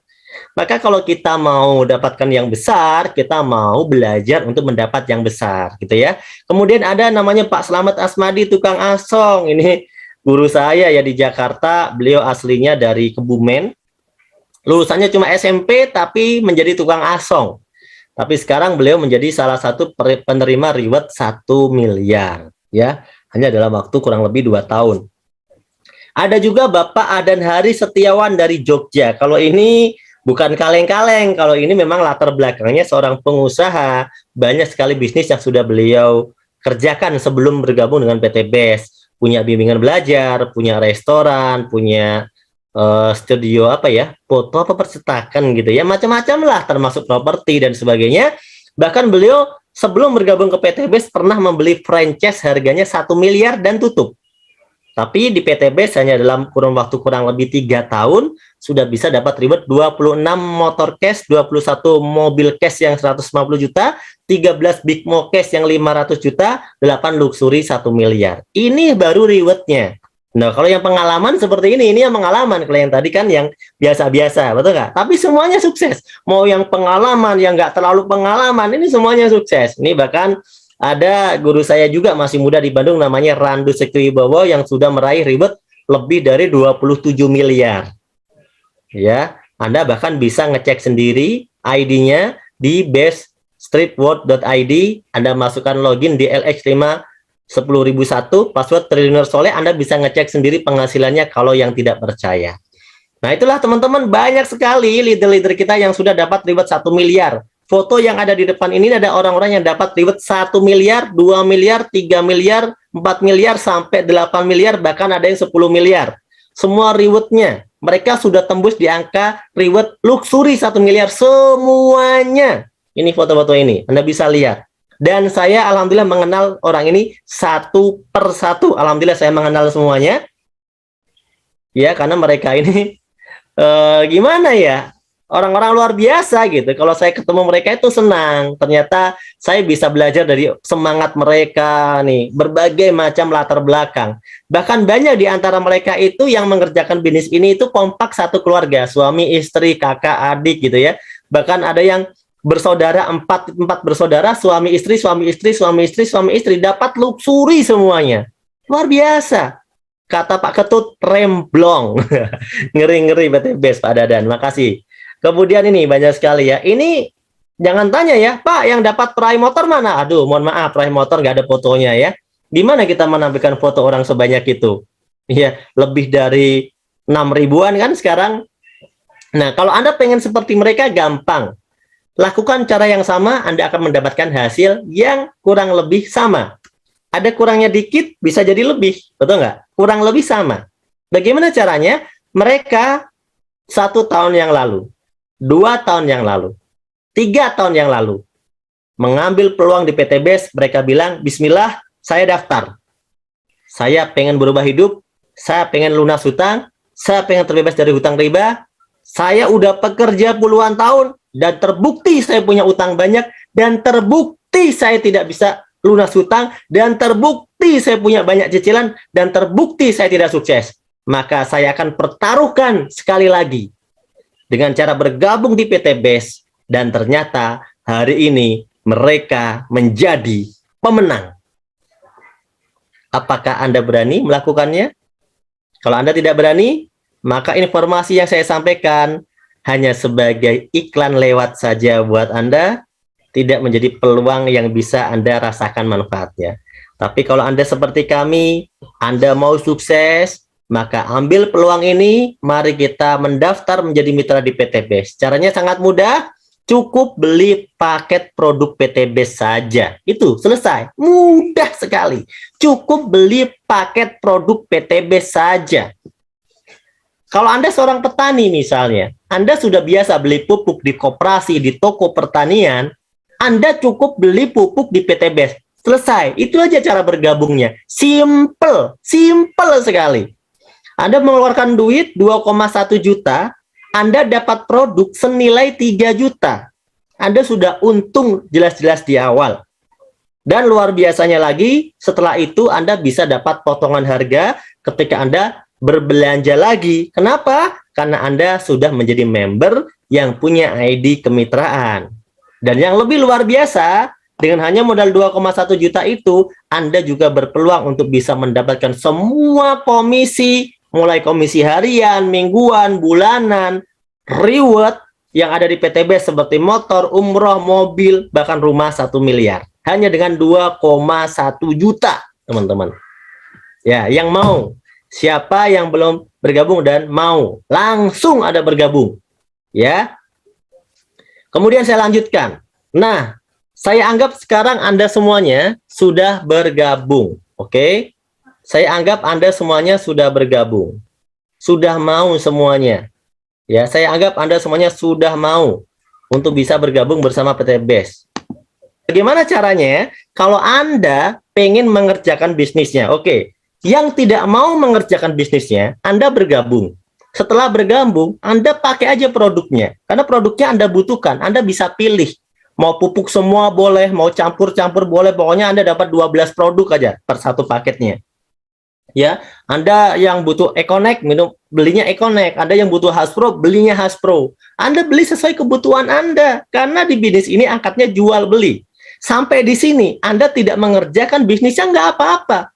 Maka kalau kita mau dapatkan yang besar, kita mau belajar untuk mendapat yang besar, gitu ya. Kemudian ada namanya Pak Slamet Asmadi, tukang asong. Ini guru saya ya di Jakarta, beliau aslinya dari Kebumen. Lulusannya cuma SMP, tapi menjadi tukang asong. Tapi sekarang beliau menjadi salah satu penerima reward 1 miliar, ya. Hanya dalam waktu kurang lebih 2 tahun. Ada juga Bapak Adan Hari Setiawan dari Jogja. Kalau ini bukan kaleng-kaleng, kalau ini memang latar belakangnya seorang pengusaha, banyak sekali bisnis yang sudah beliau kerjakan sebelum bergabung dengan PTBS, punya bimbingan belajar, punya restoran, punya studio foto percetakan gitu ya, macam-macam lah, termasuk properti dan sebagainya. Bahkan beliau sebelum bergabung ke PTBS pernah membeli franchise harganya 1 miliar dan tutup. Tapi di PTBS hanya dalam kurun waktu kurang lebih 3 tahun sudah bisa dapat reward 26 motor cash, 21 mobil cash yang 150 juta, 13 big mo cash yang 500 juta, 8 luxury 1 miliar. Ini baru rewardnya. Nah, kalau yang pengalaman seperti ini yang pengalaman. Kalau yang tadi kan yang biasa-biasa, betul nggak? Tapi semuanya sukses. Mau yang pengalaman, yang nggak terlalu pengalaman, ini semuanya sukses. Ini bahkan ada guru saya juga masih muda di Bandung, namanya Randu Sektiwibowo, yang sudah meraih reward lebih dari 27 miliar. Ya, Anda bahkan bisa ngecek sendiri ID-nya di beststreetworld.id. Anda masukkan login di LX5 10.001 password Triliuner Soleh, Anda bisa ngecek sendiri penghasilannya kalau yang tidak percaya. Nah, itulah teman-teman, banyak sekali leader-leader kita yang sudah dapat reward 1 miliar. Foto yang ada di depan ini ada orang-orang yang dapat reward 1 miliar, 2 miliar, 3 miliar, 4 miliar, sampai 8 miliar, bahkan ada yang 10 miliar. Semua rewardnya, mereka sudah tembus di angka reward luxury 1 miliar semuanya. Ini foto-foto ini, Anda bisa lihat. Dan saya alhamdulillah mengenal orang ini satu persatu. Alhamdulillah saya mengenal semuanya. Ya, karena mereka ini gimana ya? Orang-orang luar biasa gitu. Kalau saya ketemu mereka itu senang. Ternyata saya bisa belajar dari semangat mereka nih, berbagai macam latar belakang. Bahkan banyak di antara mereka itu yang mengerjakan bisnis ini itu kompak satu keluarga, suami, istri, kakak, adik gitu ya. Bahkan ada yang bersaudara, empat bersaudara, suami istri, dapat luxury semuanya. Luar biasa. Kata Pak Ketut, remblong. Ngeri-ngeri BTBS, Pak Dadan. Makasih. Kemudian ini banyak sekali ya. Ini jangan tanya ya, Pak, yang dapat peraih motor mana? Aduh, mohon maaf, peraih motor nggak ada fotonya ya. Di mana kita menampilkan foto orang sebanyak itu? Ya, lebih dari 6 ribuan kan sekarang. Nah, kalau Anda pengen seperti mereka, gampang. Lakukan cara yang sama, Anda akan mendapatkan hasil yang kurang lebih sama. Ada kurangnya dikit, bisa jadi lebih. Betul nggak? Kurang lebih sama. Bagaimana caranya? Mereka 1 tahun yang lalu, 2 tahun yang lalu, 3 tahun yang lalu, mengambil peluang di PTBS, mereka bilang, bismillah, saya daftar. Saya pengen berubah hidup, saya pengen lunas hutang, saya pengen terbebas dari hutang riba, saya udah pekerja puluhan tahun, dan terbukti saya punya utang banyak, dan terbukti saya tidak bisa lunas hutang, dan terbukti saya punya banyak cicilan, dan terbukti saya tidak sukses. Maka saya akan pertaruhkan sekali lagi dengan cara bergabung di PTBS, dan ternyata hari ini mereka menjadi pemenang. Apakah Anda berani melakukannya? Kalau Anda tidak berani, maka informasi yang saya sampaikan hanya sebagai iklan lewat saja buat Anda, tidak menjadi peluang yang bisa Anda rasakan manfaatnya. Tapi kalau Anda seperti kami, Anda mau sukses, maka ambil peluang ini, mari kita mendaftar menjadi mitra di PTBS. Caranya sangat mudah, cukup beli paket produk PTBS saja. Itu selesai, mudah sekali. Cukup beli paket produk PTBS saja. Kalau Anda seorang petani misalnya, Anda sudah biasa beli pupuk di koperasi, di toko pertanian, Anda cukup beli pupuk di PTBS. Selesai, itu aja cara bergabungnya. Simple, simple sekali. Anda mengeluarkan duit 2,1 juta, Anda dapat produk senilai 3 juta. Anda sudah untung jelas-jelas di awal. Dan luar biasanya lagi, setelah itu Anda bisa dapat potongan harga ketika Anda berbelanja lagi. Kenapa? Karena Anda sudah menjadi member yang punya ID kemitraan. Dan yang lebih luar biasa, dengan hanya modal 2,1 juta itu, Anda juga berpeluang untuk bisa mendapatkan semua komisi, mulai komisi harian, mingguan, bulanan, reward yang ada di PTBS seperti motor, umroh, mobil, bahkan rumah 1 miliar. Hanya dengan 2,1 juta, teman-teman. Ya, yang mau. Siapa yang belum bergabung dan mau, langsung ada bergabung. Ya. Kemudian saya lanjutkan. Nah, saya anggap sekarang Anda semuanya sudah bergabung. Oke? Saya anggap Anda semuanya sudah bergabung. Sudah mau semuanya. Ya, saya anggap Anda semuanya sudah mau untuk bisa bergabung bersama PTBS. Bagaimana caranya? Kalau Anda pengen mengerjakan bisnisnya, oke. Yang tidak mau mengerjakan bisnisnya, Anda bergabung. Setelah bergabung, Anda pakai aja produknya. Karena produknya Anda butuhkan, Anda bisa pilih. Mau pupuk semua boleh, mau campur-campur boleh, pokoknya Anda dapat 12 produk aja per satu paketnya. Ya, Anda yang butuh Econek belinya Econek, Anda yang butuh Hasbro belinya Hasbro. Anda beli sesuai kebutuhan Anda karena di bisnis ini angkatnya jual beli. Sampai di sini Anda tidak mengerjakan bisnisnya nggak apa-apa.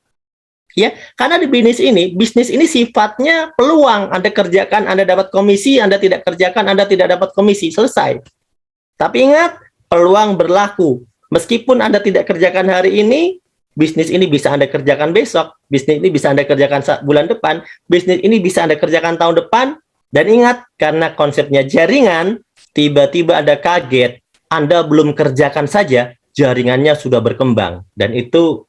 Ya, karena di bisnis ini sifatnya peluang. Anda kerjakan, Anda dapat komisi, Anda tidak kerjakan, Anda tidak dapat komisi, selesai. Tapi ingat, peluang berlaku. Meskipun Anda tidak kerjakan hari ini, bisnis ini bisa Anda kerjakan besok, bisnis ini bisa Anda kerjakan bulan depan, bisnis ini bisa Anda kerjakan tahun depan. Dan ingat, karena konsepnya jaringan, tiba-tiba Anda kaget, Anda belum kerjakan saja, jaringannya sudah berkembang. Dan itu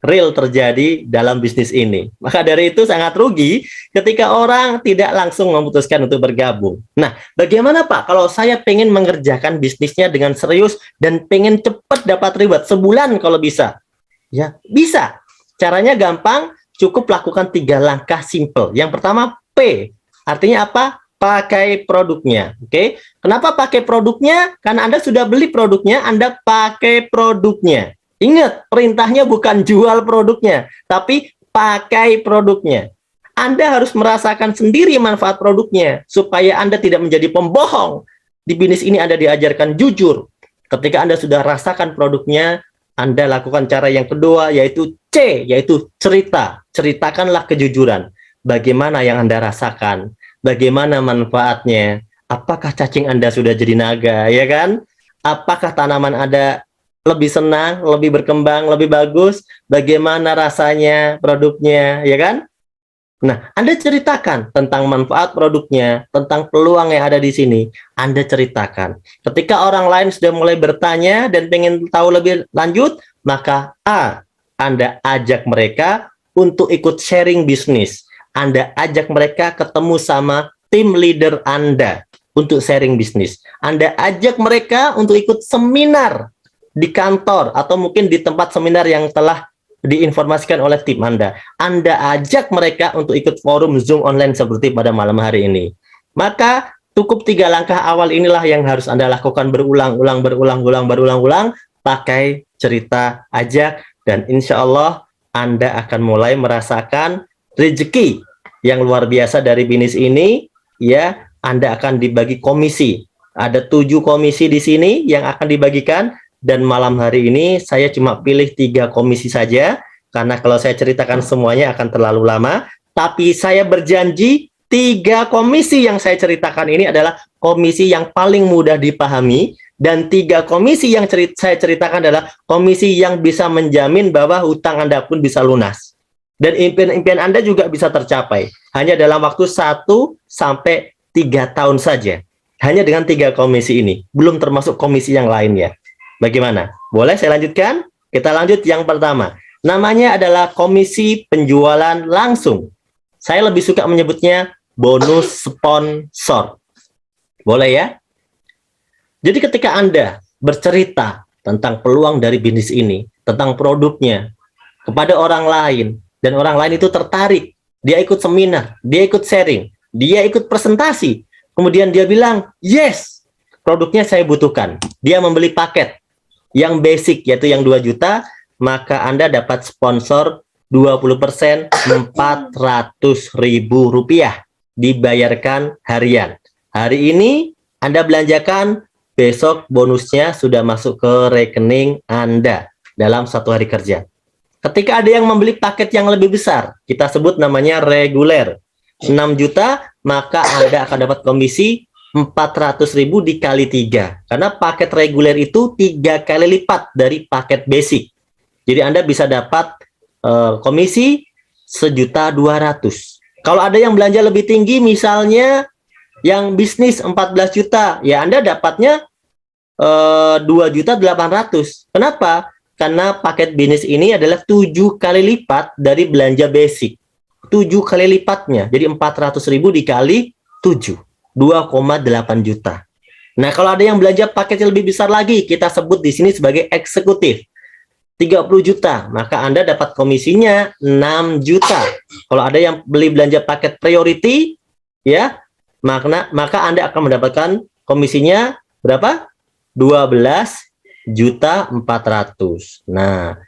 real terjadi dalam bisnis ini. Maka dari itu sangat rugi ketika orang tidak langsung memutuskan untuk bergabung. Nah, bagaimana Pak kalau saya pengen mengerjakan bisnisnya dengan serius dan pengen cepat dapat reward sebulan kalau bisa? Ya, bisa. Caranya gampang, cukup lakukan 3 langkah simple. Yang pertama, P. Artinya apa? Pakai produknya. Oke. Kenapa pakai produknya? Karena Anda sudah beli produknya, Anda pakai produknya. Ingat, perintahnya bukan jual produknya, tapi pakai produknya. Anda harus merasakan sendiri manfaat produknya, supaya Anda tidak menjadi pembohong. Di bisnis ini Anda diajarkan jujur. Ketika Anda sudah rasakan produknya, Anda lakukan cara yang kedua, yaitu C, yaitu cerita. Ceritakanlah kejujuran. Bagaimana yang Anda rasakan? Bagaimana manfaatnya? Apakah cacing Anda sudah jadi naga, ya kan? Apakah tanaman Anda lebih senang, lebih berkembang, lebih bagus, bagaimana rasanya produknya, ya kan? Nah, Anda ceritakan tentang manfaat produknya, tentang peluang yang ada di sini, Anda ceritakan. Ketika orang lain sudah mulai bertanya dan pengen tahu lebih lanjut, maka A, Anda ajak mereka untuk ikut sharing bisnis. Anda ajak mereka ketemu sama tim leader Anda untuk sharing bisnis. Anda ajak mereka untuk ikut seminar di kantor atau mungkin di tempat seminar yang telah diinformasikan oleh tim Anda. Anda ajak mereka untuk ikut forum Zoom online seperti pada malam hari ini. Maka cukup 3 langkah awal inilah yang harus Anda lakukan berulang-ulang, pakai cerita ajak, dan insya Allah Anda akan mulai merasakan rezeki yang luar biasa dari bisnis ini. Ya, Anda akan dibagi komisi. Ada 7 komisi di sini yang akan dibagikan. Dan malam hari ini saya cuma pilih 3 komisi saja, karena kalau saya ceritakan semuanya akan terlalu lama. Tapi saya berjanji 3 komisi yang saya ceritakan ini adalah komisi yang paling mudah dipahami, dan 3 komisi yang saya ceritakan adalah komisi yang bisa menjamin bahwa hutang Anda pun bisa lunas. Dan impian-impian Anda juga bisa tercapai, hanya dalam waktu 1 sampai 3 tahun saja. Hanya dengan 3 komisi ini, belum termasuk komisi yang lainnya. Bagaimana? Boleh saya lanjutkan? Kita lanjut yang pertama. Namanya adalah komisi penjualan langsung. Saya lebih suka menyebutnya bonus sponsor. Boleh ya? Jadi ketika Anda bercerita tentang peluang dari bisnis ini, tentang produknya, kepada orang lain, dan orang lain itu tertarik, dia ikut seminar, dia ikut sharing, dia ikut presentasi, kemudian dia bilang, yes, produknya saya butuhkan. Dia membeli paket yang basic, yaitu yang 2 juta, maka Anda dapat sponsor 20%, Rp400.000 dibayarkan harian. Hari ini Anda belanjakan, besok bonusnya sudah masuk ke rekening Anda dalam 1 hari kerja. Ketika ada yang membeli paket yang lebih besar, kita sebut namanya reguler, 6 juta, maka Anda akan dapat komisi 400.000 dikali 3. Karena paket reguler itu 3 kali lipat dari paket basic. Jadi Anda bisa dapat komisi 1.200.000. Kalau ada yang belanja lebih tinggi, misalnya yang bisnis 14 juta, ya Anda dapatnya 2.800.000. Kenapa? Karena paket bisnis ini adalah 7 kali lipat dari belanja basic. 7 kali lipatnya. Jadi 400.000 dikali 7. 2,8 juta. Nah, kalau ada yang belanja paket yang lebih besar lagi, kita sebut di sini sebagai eksekutif. 30 juta, maka Anda dapat komisinya 6 juta. Kalau ada yang beli belanja paket priority, ya, maka Anda akan mendapatkan komisinya berapa? 12.400.000. Nah,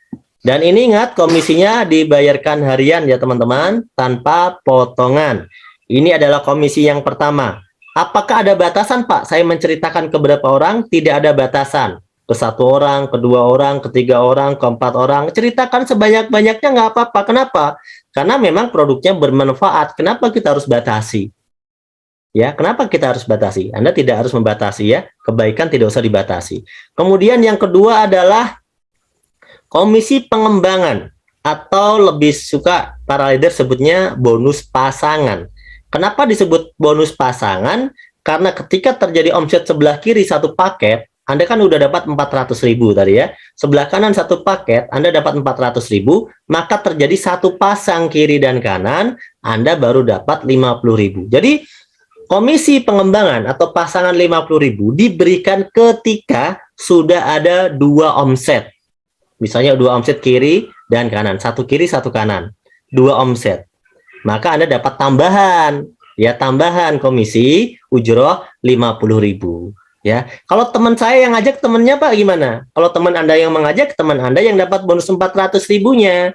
Dan ini ingat, komisinya dibayarkan harian ya teman-teman, tanpa potongan. Ini adalah komisi yang pertama. Apakah ada batasan, Pak? Saya menceritakan ke berapa orang? Tidak ada batasan. Ke 1 orang, ke 2 orang, ke 3 orang, ke 4 orang. Ceritakan sebanyak-banyaknya, nggak apa-apa. Kenapa? Karena memang produknya bermanfaat. Kenapa kita harus batasi? Ya, kenapa kita harus batasi? Anda tidak harus membatasi ya. Kebaikan tidak usah dibatasi. Kemudian yang kedua adalah komisi pengembangan, atau lebih suka para leader sebutnya bonus pasangan. Kenapa disebut bonus pasangan? Karena ketika terjadi omset sebelah kiri satu paket, Anda kan udah dapat 400.000 tadi ya. Sebelah kanan satu paket, Anda dapat 400.000, maka terjadi satu pasang kiri dan kanan, Anda baru dapat 50.000. Jadi komisi pengembangan atau pasangan 50.000 diberikan ketika sudah ada 2 omset. Misalnya 2 omset kiri dan kanan, 1 kiri 1 kanan, 2 omset. Maka Anda dapat tambahan, ya, tambahan komisi ujroh 50.000. Ya, kalau teman saya yang ngajak, temennya Pak gimana? Kalau teman Anda yang mengajak, teman Anda yang dapat bonus 400.000-nya.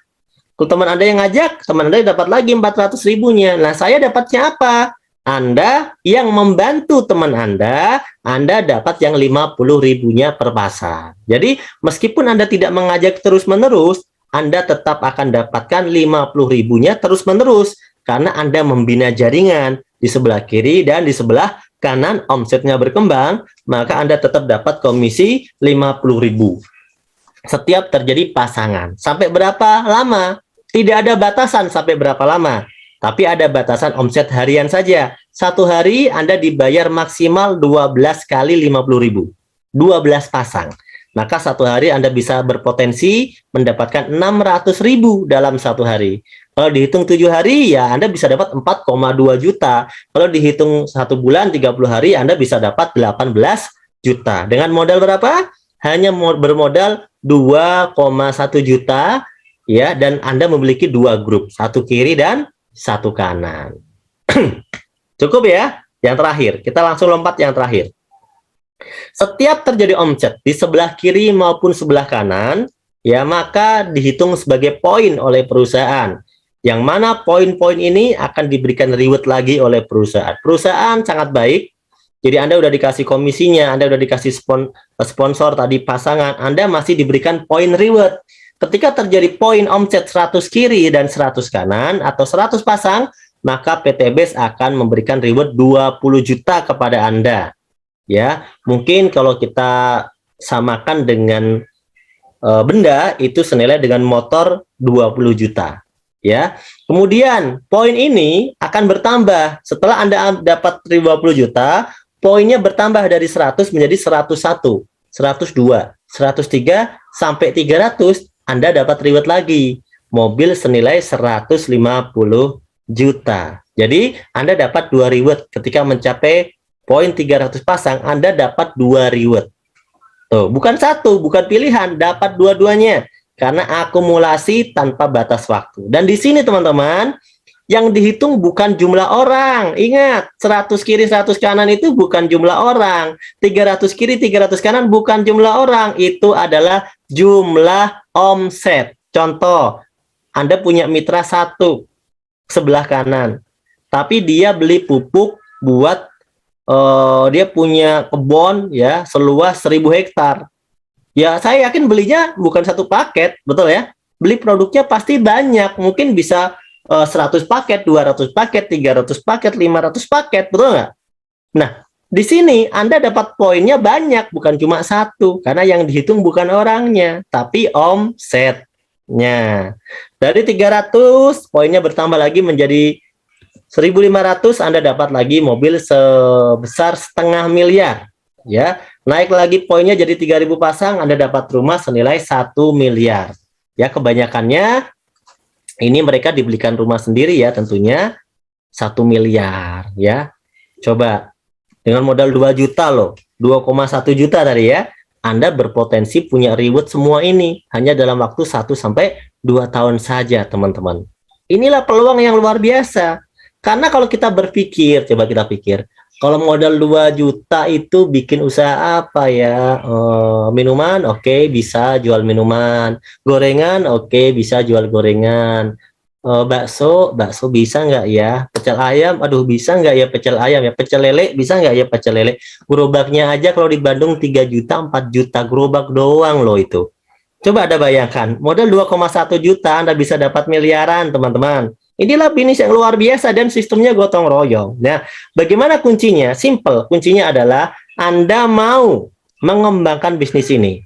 Kalau teman Anda yang ngajak, teman Anda dapat lagi 400.000-nya. Nah, saya dapatnya apa? Anda yang membantu teman Anda dapat yang 50.000-nya per pasang. Jadi, meskipun Anda tidak mengajak terus-menerus, Anda tetap akan dapatkan 50.000-nya terus-menerus. Karena Anda membina jaringan di sebelah kiri dan di sebelah kanan, omsetnya berkembang, maka Anda tetap dapat komisi 50.000. Setiap terjadi pasangan. Sampai berapa lama? Tidak ada batasan sampai berapa lama. Tapi ada batasan omset harian saja. 1 hari Anda dibayar maksimal 12 kali 50.000. 12 pasang. Maka 1 hari Anda bisa berpotensi mendapatkan 600.000 dalam 1 hari. Kalau dihitung 7 hari, ya Anda bisa dapat 4,2 juta. Kalau dihitung 1 bulan, 30 hari, Anda bisa dapat 18 juta. Dengan modal berapa? Hanya bermodal 2,1 juta, ya, dan Anda memiliki 2 grup. 1 kiri dan 1 kanan. Cukup ya? Yang terakhir, kita langsung lompat yang terakhir. Setiap terjadi omset di sebelah kiri maupun sebelah kanan, ya, maka dihitung sebagai poin oleh perusahaan. Yang mana poin-poin ini akan diberikan reward lagi oleh perusahaan. Perusahaan sangat baik. Jadi Anda udah dikasih komisinya, Anda udah dikasih sponsor tadi pasangan, Anda masih diberikan poin reward. Ketika terjadi poin omset 100 kiri dan 100 kanan atau 100 pasang, maka PT BES akan memberikan reward 20 juta kepada Anda. Ya, mungkin kalau kita samakan dengan benda, itu senilai dengan motor 20 juta. Ya, kemudian poin ini akan bertambah. Setelah Anda dapat 20 juta, poinnya bertambah dari 100 menjadi 101, 102, 103 sampai 300. Anda dapat reward lagi, mobil senilai 150 juta. Jadi Anda dapat 2 reward. Ketika mencapai poin 300 pasang, Anda dapat 2 reward. Tuh, bukan 1, bukan pilihan, dapat dua-duanya. Karena akumulasi tanpa batas waktu. Dan di sini teman-teman, yang dihitung bukan jumlah orang. Ingat, 100 kiri 100 kanan itu bukan jumlah orang. 300 kiri 300 kanan bukan jumlah orang. Itu adalah jumlah omset. Contoh, Anda punya mitra 1 sebelah kanan. Tapi dia beli pupuk buat dia punya kebun ya seluas 1.000 hektar. Ya, saya yakin belinya bukan 1 paket, betul ya? Beli produknya pasti banyak, mungkin bisa 100 paket, 200 paket, 300 paket, 500 paket, betul nggak? Nah, di sini Anda dapat poinnya banyak, bukan cuma 1, karena yang dihitung bukan orangnya, tapi omsetnya. Dari 300, poinnya bertambah lagi menjadi 1.500, Anda dapat lagi mobil sebesar 0,5 miliar. Ya, naik lagi poinnya jadi 3.000 pasang, Anda dapat rumah senilai 1 miliar. Ya, kebanyakannya ini mereka dibelikan rumah sendiri ya, tentunya 1 miliar ya. Coba dengan modal 2 juta loh, 2,1 juta tadi ya, Anda berpotensi punya reward semua ini hanya dalam waktu 1 sampai 2 tahun saja, teman-teman. Inilah peluang yang luar biasa. Karena kalau kita berpikir, coba kita pikir, Kalau modal 2 juta itu bikin usaha apa ya? Minuman, oke, bisa jual minuman. Gorengan, oke, bisa jual gorengan. Bakso bisa nggak ya? Pecel ayam, aduh bisa nggak ya pecel ayam ya? Pecel lele, bisa nggak ya pecel lele? Gerobaknya aja kalau di Bandung 3 juta, 4 juta gerobak doang loh itu. Coba Anda bayangkan, modal 2,1 juta Anda bisa dapat miliaran, teman-teman. Inilah bisnis yang luar biasa dan sistemnya gotong royong. Nah, bagaimana kuncinya? Simple. Kuncinya adalah Anda mau mengembangkan bisnis ini.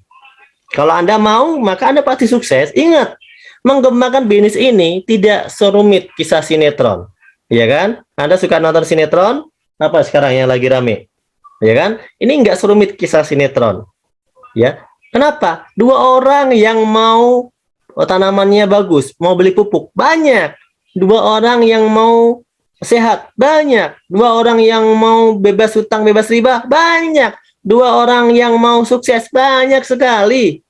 Kalau Anda mau, maka Anda pasti sukses. Ingat, mengembangkan bisnis ini tidak serumit kisah sinetron. Ya kan? Anda suka nonton sinetron? Apa sekarang yang lagi rame? Ya kan? Ini nggak serumit kisah sinetron. Ya, kenapa? Dua orang yang mau tanamannya bagus, mau beli pupuk, banyak. Dua orang yang mau sehat, banyak. Dua orang yang mau bebas hutang, bebas riba, banyak. Dua orang yang mau sukses, banyak sekali.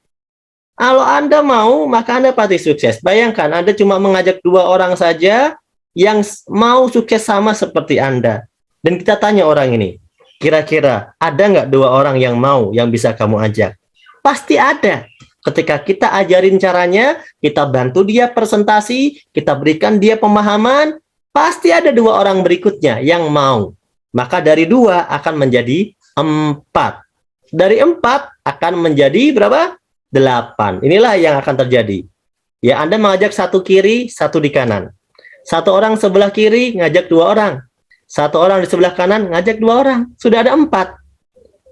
Kalau Anda mau, maka Anda pasti sukses. Bayangkan, Anda cuma mengajak dua orang saja yang mau sukses sama seperti Anda. Dan kita tanya orang ini, kira-kira ada nggak dua orang yang mau, yang bisa kamu ajak? Pasti ada. Ketika kita ajarin caranya, kita bantu dia presentasi, kita berikan dia pemahaman, pasti ada dua orang berikutnya yang mau. Maka dari dua akan menjadi 4. Dari 4 akan menjadi berapa? 8. Inilah yang akan terjadi. Ya, Anda mengajak satu kiri, satu di kanan. Satu orang sebelah kiri ngajak dua orang. Satu orang di sebelah kanan ngajak dua orang. Sudah ada 4.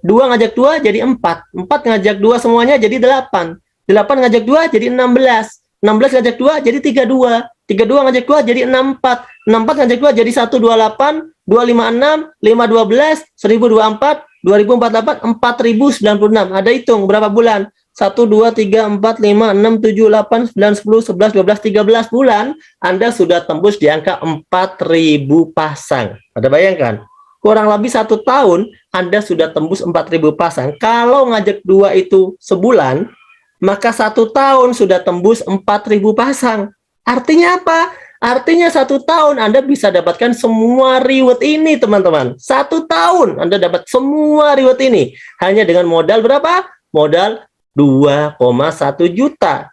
2 ngajak 2 jadi 4. 4 ngajak 2 semuanya jadi 8. 8 ngajak 2 jadi 16. 16 ngajak 2 jadi 32. 32 ngajak 2 jadi 64. 64 ngajak 2 jadi 128. 256. 512. 1024. 2048. 4096. Ada hitung berapa bulan? 1, 2, 3, 4, 5, 6, 7, 8, 9, 10, 11, 12, 13 bulan. Anda sudah tembus di angka 4.000 pasang. Ada bayangkan? Kurang lebih 1 tahun, Anda sudah tembus 4.000 pasang. Kalau ngajak 2 itu sebulan, maka 1 tahun sudah tembus 4.000 pasang. Artinya apa? Artinya 1 tahun Anda bisa dapatkan semua reward ini, teman-teman. 1 tahun Anda dapat semua reward ini. Hanya dengan modal berapa? Modal 2,1 juta.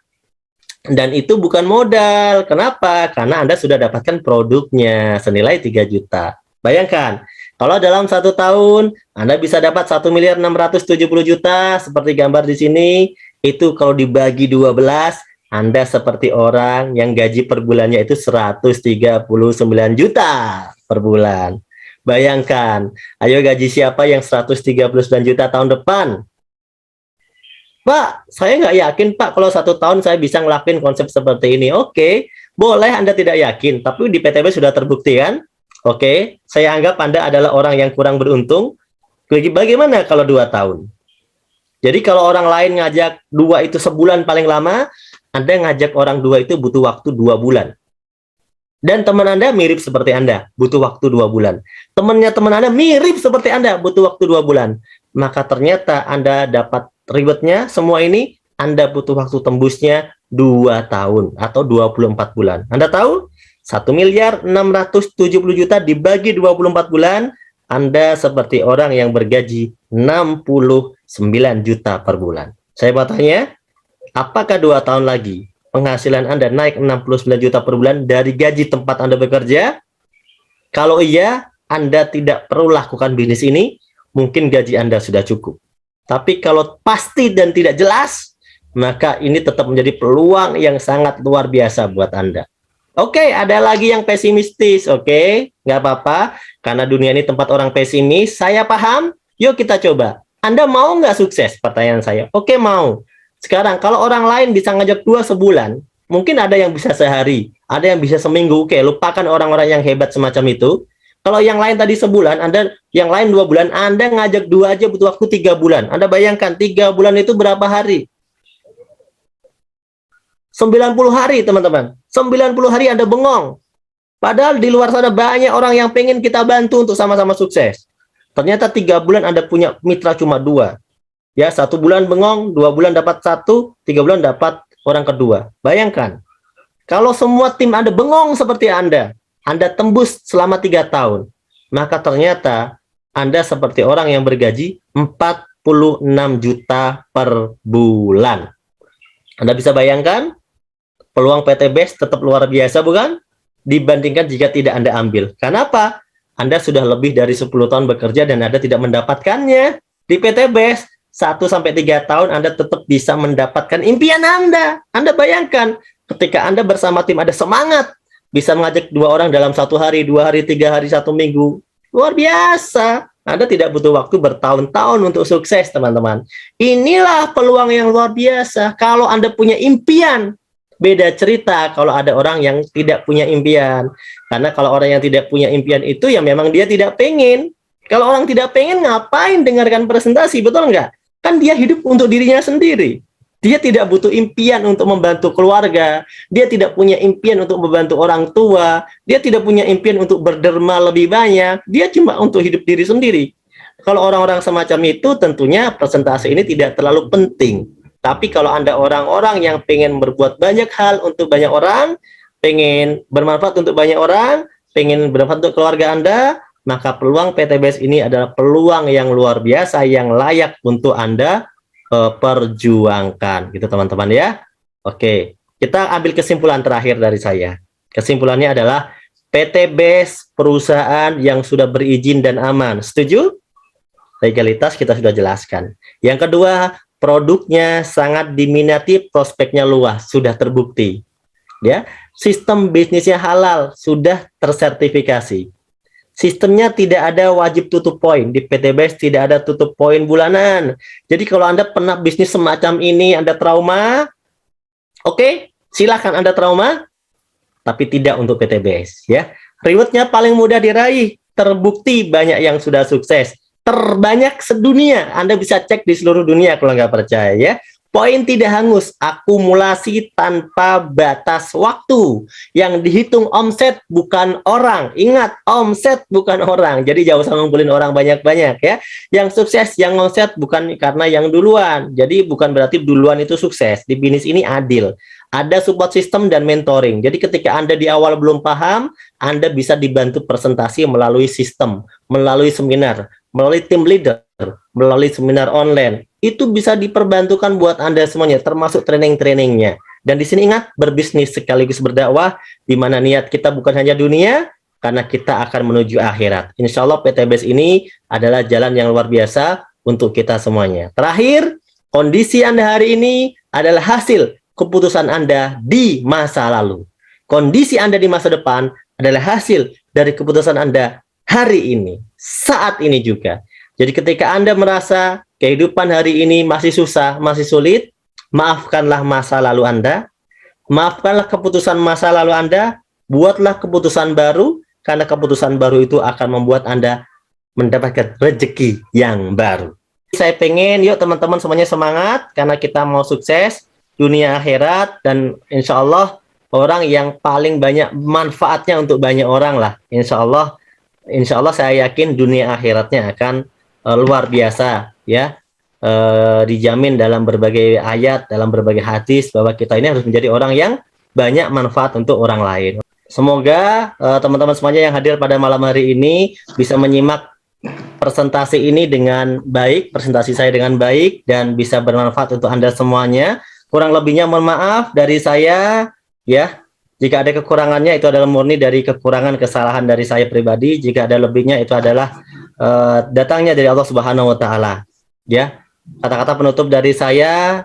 Dan itu bukan modal. Kenapa? Karena Anda sudah dapatkan produknya senilai 3 juta. Bayangkan, kalau dalam 1 tahun Anda bisa dapat 1.670.000.000 seperti gambar di sini, itu kalau dibagi 12, Anda seperti orang yang gaji per bulannya itu 139 juta per bulan. Bayangkan, ayo gaji siapa yang 139 juta tahun depan? Pak, saya nggak yakin Pak kalau 1 tahun saya bisa ngelakuin konsep seperti ini. Oke, boleh Anda tidak yakin, tapi di PTB sudah terbukti kan? Oke, saya anggap Anda adalah orang yang kurang beruntung. Bagaimana kalau 2 tahun? Jadi kalau orang lain ngajak 2 itu sebulan paling lama, Anda ngajak orang 2 itu butuh waktu 2 bulan. Dan teman Anda mirip seperti Anda, butuh waktu 2 bulan. Temannya teman Anda mirip seperti Anda, butuh waktu 2 bulan. Maka ternyata Anda dapat ribetnya semua ini, Anda butuh waktu tembusnya 2 tahun atau 24 bulan. Anda tahu? 1.670.000.000 dibagi 24 bulan, Anda seperti orang yang bergaji 69 juta per bulan. Saya mau tanya, apakah 2 tahun lagi penghasilan Anda naik 69 juta per bulan dari gaji tempat Anda bekerja? Kalau iya, Anda tidak perlu lakukan bisnis ini, mungkin gaji Anda sudah cukup. Tapi kalau pasti dan tidak jelas, maka ini tetap menjadi peluang yang sangat luar biasa buat Anda. Oke, ada lagi yang pesimistis, oke? Nggak apa-apa, karena dunia ini tempat orang pesimis, saya paham, yuk kita coba. Anda mau nggak sukses? Pertanyaan saya. Oke, mau. Sekarang, kalau orang lain bisa ngajak 2 sebulan, mungkin ada yang bisa sehari, ada yang bisa seminggu, oke, lupakan orang-orang yang hebat semacam itu. Kalau yang lain tadi sebulan, Anda yang lain 2 bulan, Anda ngajak 2 aja butuh waktu 3 bulan. Anda bayangkan 3 bulan itu berapa hari? 90 hari, teman-teman. 90 hari Anda bengong. Padahal di luar sana banyak orang yang pengen kita bantu untuk sama-sama sukses. Ternyata 3 bulan Anda punya mitra cuma 2. Ya, 1 bulan bengong, 2 bulan dapat 1, 3 bulan dapat orang kedua. Bayangkan, kalau semua tim Anda bengong seperti Anda tembus selama 3 tahun, maka ternyata Anda seperti orang yang bergaji 46 juta per bulan. Anda bisa bayangkan peluang PTBS tetap luar biasa bukan? Dibandingkan jika tidak Anda ambil. Kenapa? Anda sudah lebih dari 10 tahun bekerja dan Anda tidak mendapatkannya. Di PTBS 1-3 tahun Anda tetap bisa mendapatkan impian Anda. Anda bayangkan ketika Anda bersama tim ada semangat, bisa mengajak 2 orang dalam 1 hari, 2 hari, 3 hari, 1 minggu. Luar biasa. Anda tidak butuh waktu bertahun-tahun untuk sukses, teman-teman. Inilah peluang yang luar biasa. Kalau Anda punya impian, beda cerita kalau ada orang yang tidak punya impian. Karena kalau orang yang tidak punya impian itu ya memang dia tidak pengen. Kalau orang tidak pengen, ngapain dengarkan presentasi, betul nggak? Kan dia hidup untuk dirinya sendiri. Dia tidak butuh impian untuk membantu keluarga. Dia tidak punya impian untuk membantu orang tua. Dia tidak punya impian untuk berderma lebih banyak. Dia cuma untuk hidup diri sendiri. Kalau orang-orang semacam itu, tentunya presentasi ini tidak terlalu penting. Tapi kalau Anda orang-orang yang pengen berbuat banyak hal untuk banyak orang, pengen bermanfaat untuk banyak orang, pengen bermanfaat untuk keluarga Anda, maka peluang PTBS ini adalah peluang yang luar biasa, yang layak untuk Anda perjuangkan, gitu teman-teman ya. Oke, kita ambil kesimpulan terakhir dari saya. Kesimpulannya adalah PTBS perusahaan yang sudah berizin dan aman. Setuju? Legalitas kita sudah jelaskan. Yang kedua, produknya sangat diminati, prospeknya luas, sudah terbukti. Ya, sistem bisnisnya halal, sudah tersertifikasi. Sistemnya tidak ada wajib tutup poin. Di PTBS tidak ada tutup poin bulanan. Jadi kalau Anda pernah bisnis semacam ini, Anda trauma, oke, silahkan Anda trauma, tapi tidak untuk PTBS. Ya, rewardnya paling mudah diraih, terbukti banyak yang sudah sukses, terbanyak sedunia. Anda bisa cek di seluruh dunia kalau nggak percaya ya. Poin tidak hangus, akumulasi tanpa batas waktu. Yang dihitung omset bukan orang. Ingat, omset bukan orang. Jadi jauh usah ngumpulin orang banyak-banyak ya. Yang sukses, yang omset bukan karena yang duluan. Jadi bukan berarti duluan itu sukses. Di bisnis ini adil. Ada support system dan mentoring. Jadi ketika Anda di awal belum paham, Anda bisa dibantu presentasi melalui sistem, melalui seminar, melalui tim leader, melalui seminar online. Itu bisa diperbantukan buat Anda semuanya, termasuk training-trainingnya. Dan di sini ingat, berbisnis sekaligus berdakwah, di mana niat kita bukan hanya dunia, karena kita akan menuju akhirat. Insya Allah PTBS ini adalah jalan yang luar biasa untuk kita semuanya. Terakhir, kondisi Anda hari ini adalah hasil keputusan Anda di masa lalu. Kondisi Anda di masa depan adalah hasil dari keputusan Anda hari ini, saat ini juga. Jadi ketika Anda merasa kehidupan hari ini masih susah, masih sulit, maafkanlah masa lalu Anda, maafkanlah keputusan masa lalu Anda, buatlah keputusan baru, karena keputusan baru itu akan membuat Anda mendapatkan rezeki yang baru. Saya pengen, yuk teman-teman semuanya semangat, karena kita mau sukses, dunia akhirat, dan insya Allah orang yang paling banyak manfaatnya untuk banyak orang lah. Insya Allah saya yakin dunia akhiratnya akan luar biasa ya, dijamin dalam berbagai ayat, dalam berbagai hadis bahwa kita ini harus menjadi orang yang banyak manfaat untuk orang lain. Semoga teman-teman semuanya yang hadir pada malam hari ini bisa menyimak presentasi ini dengan baik, presentasi saya dengan baik, dan bisa bermanfaat untuk Anda semuanya. Kurang lebihnya mohon maaf dari saya ya. Jika ada kekurangannya itu adalah murni dari kekurangan kesalahan dari saya pribadi. Jika ada lebihnya itu adalah datangnya dari Allah Subhanahu wa taala. Ya. Kata-kata penutup dari saya,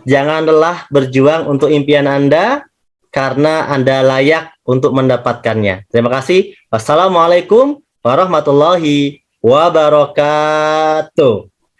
jangan lelah berjuang untuk impian Anda karena Anda layak untuk mendapatkannya. Terima kasih. Wassalamualaikum warahmatullahi wabarakatuh.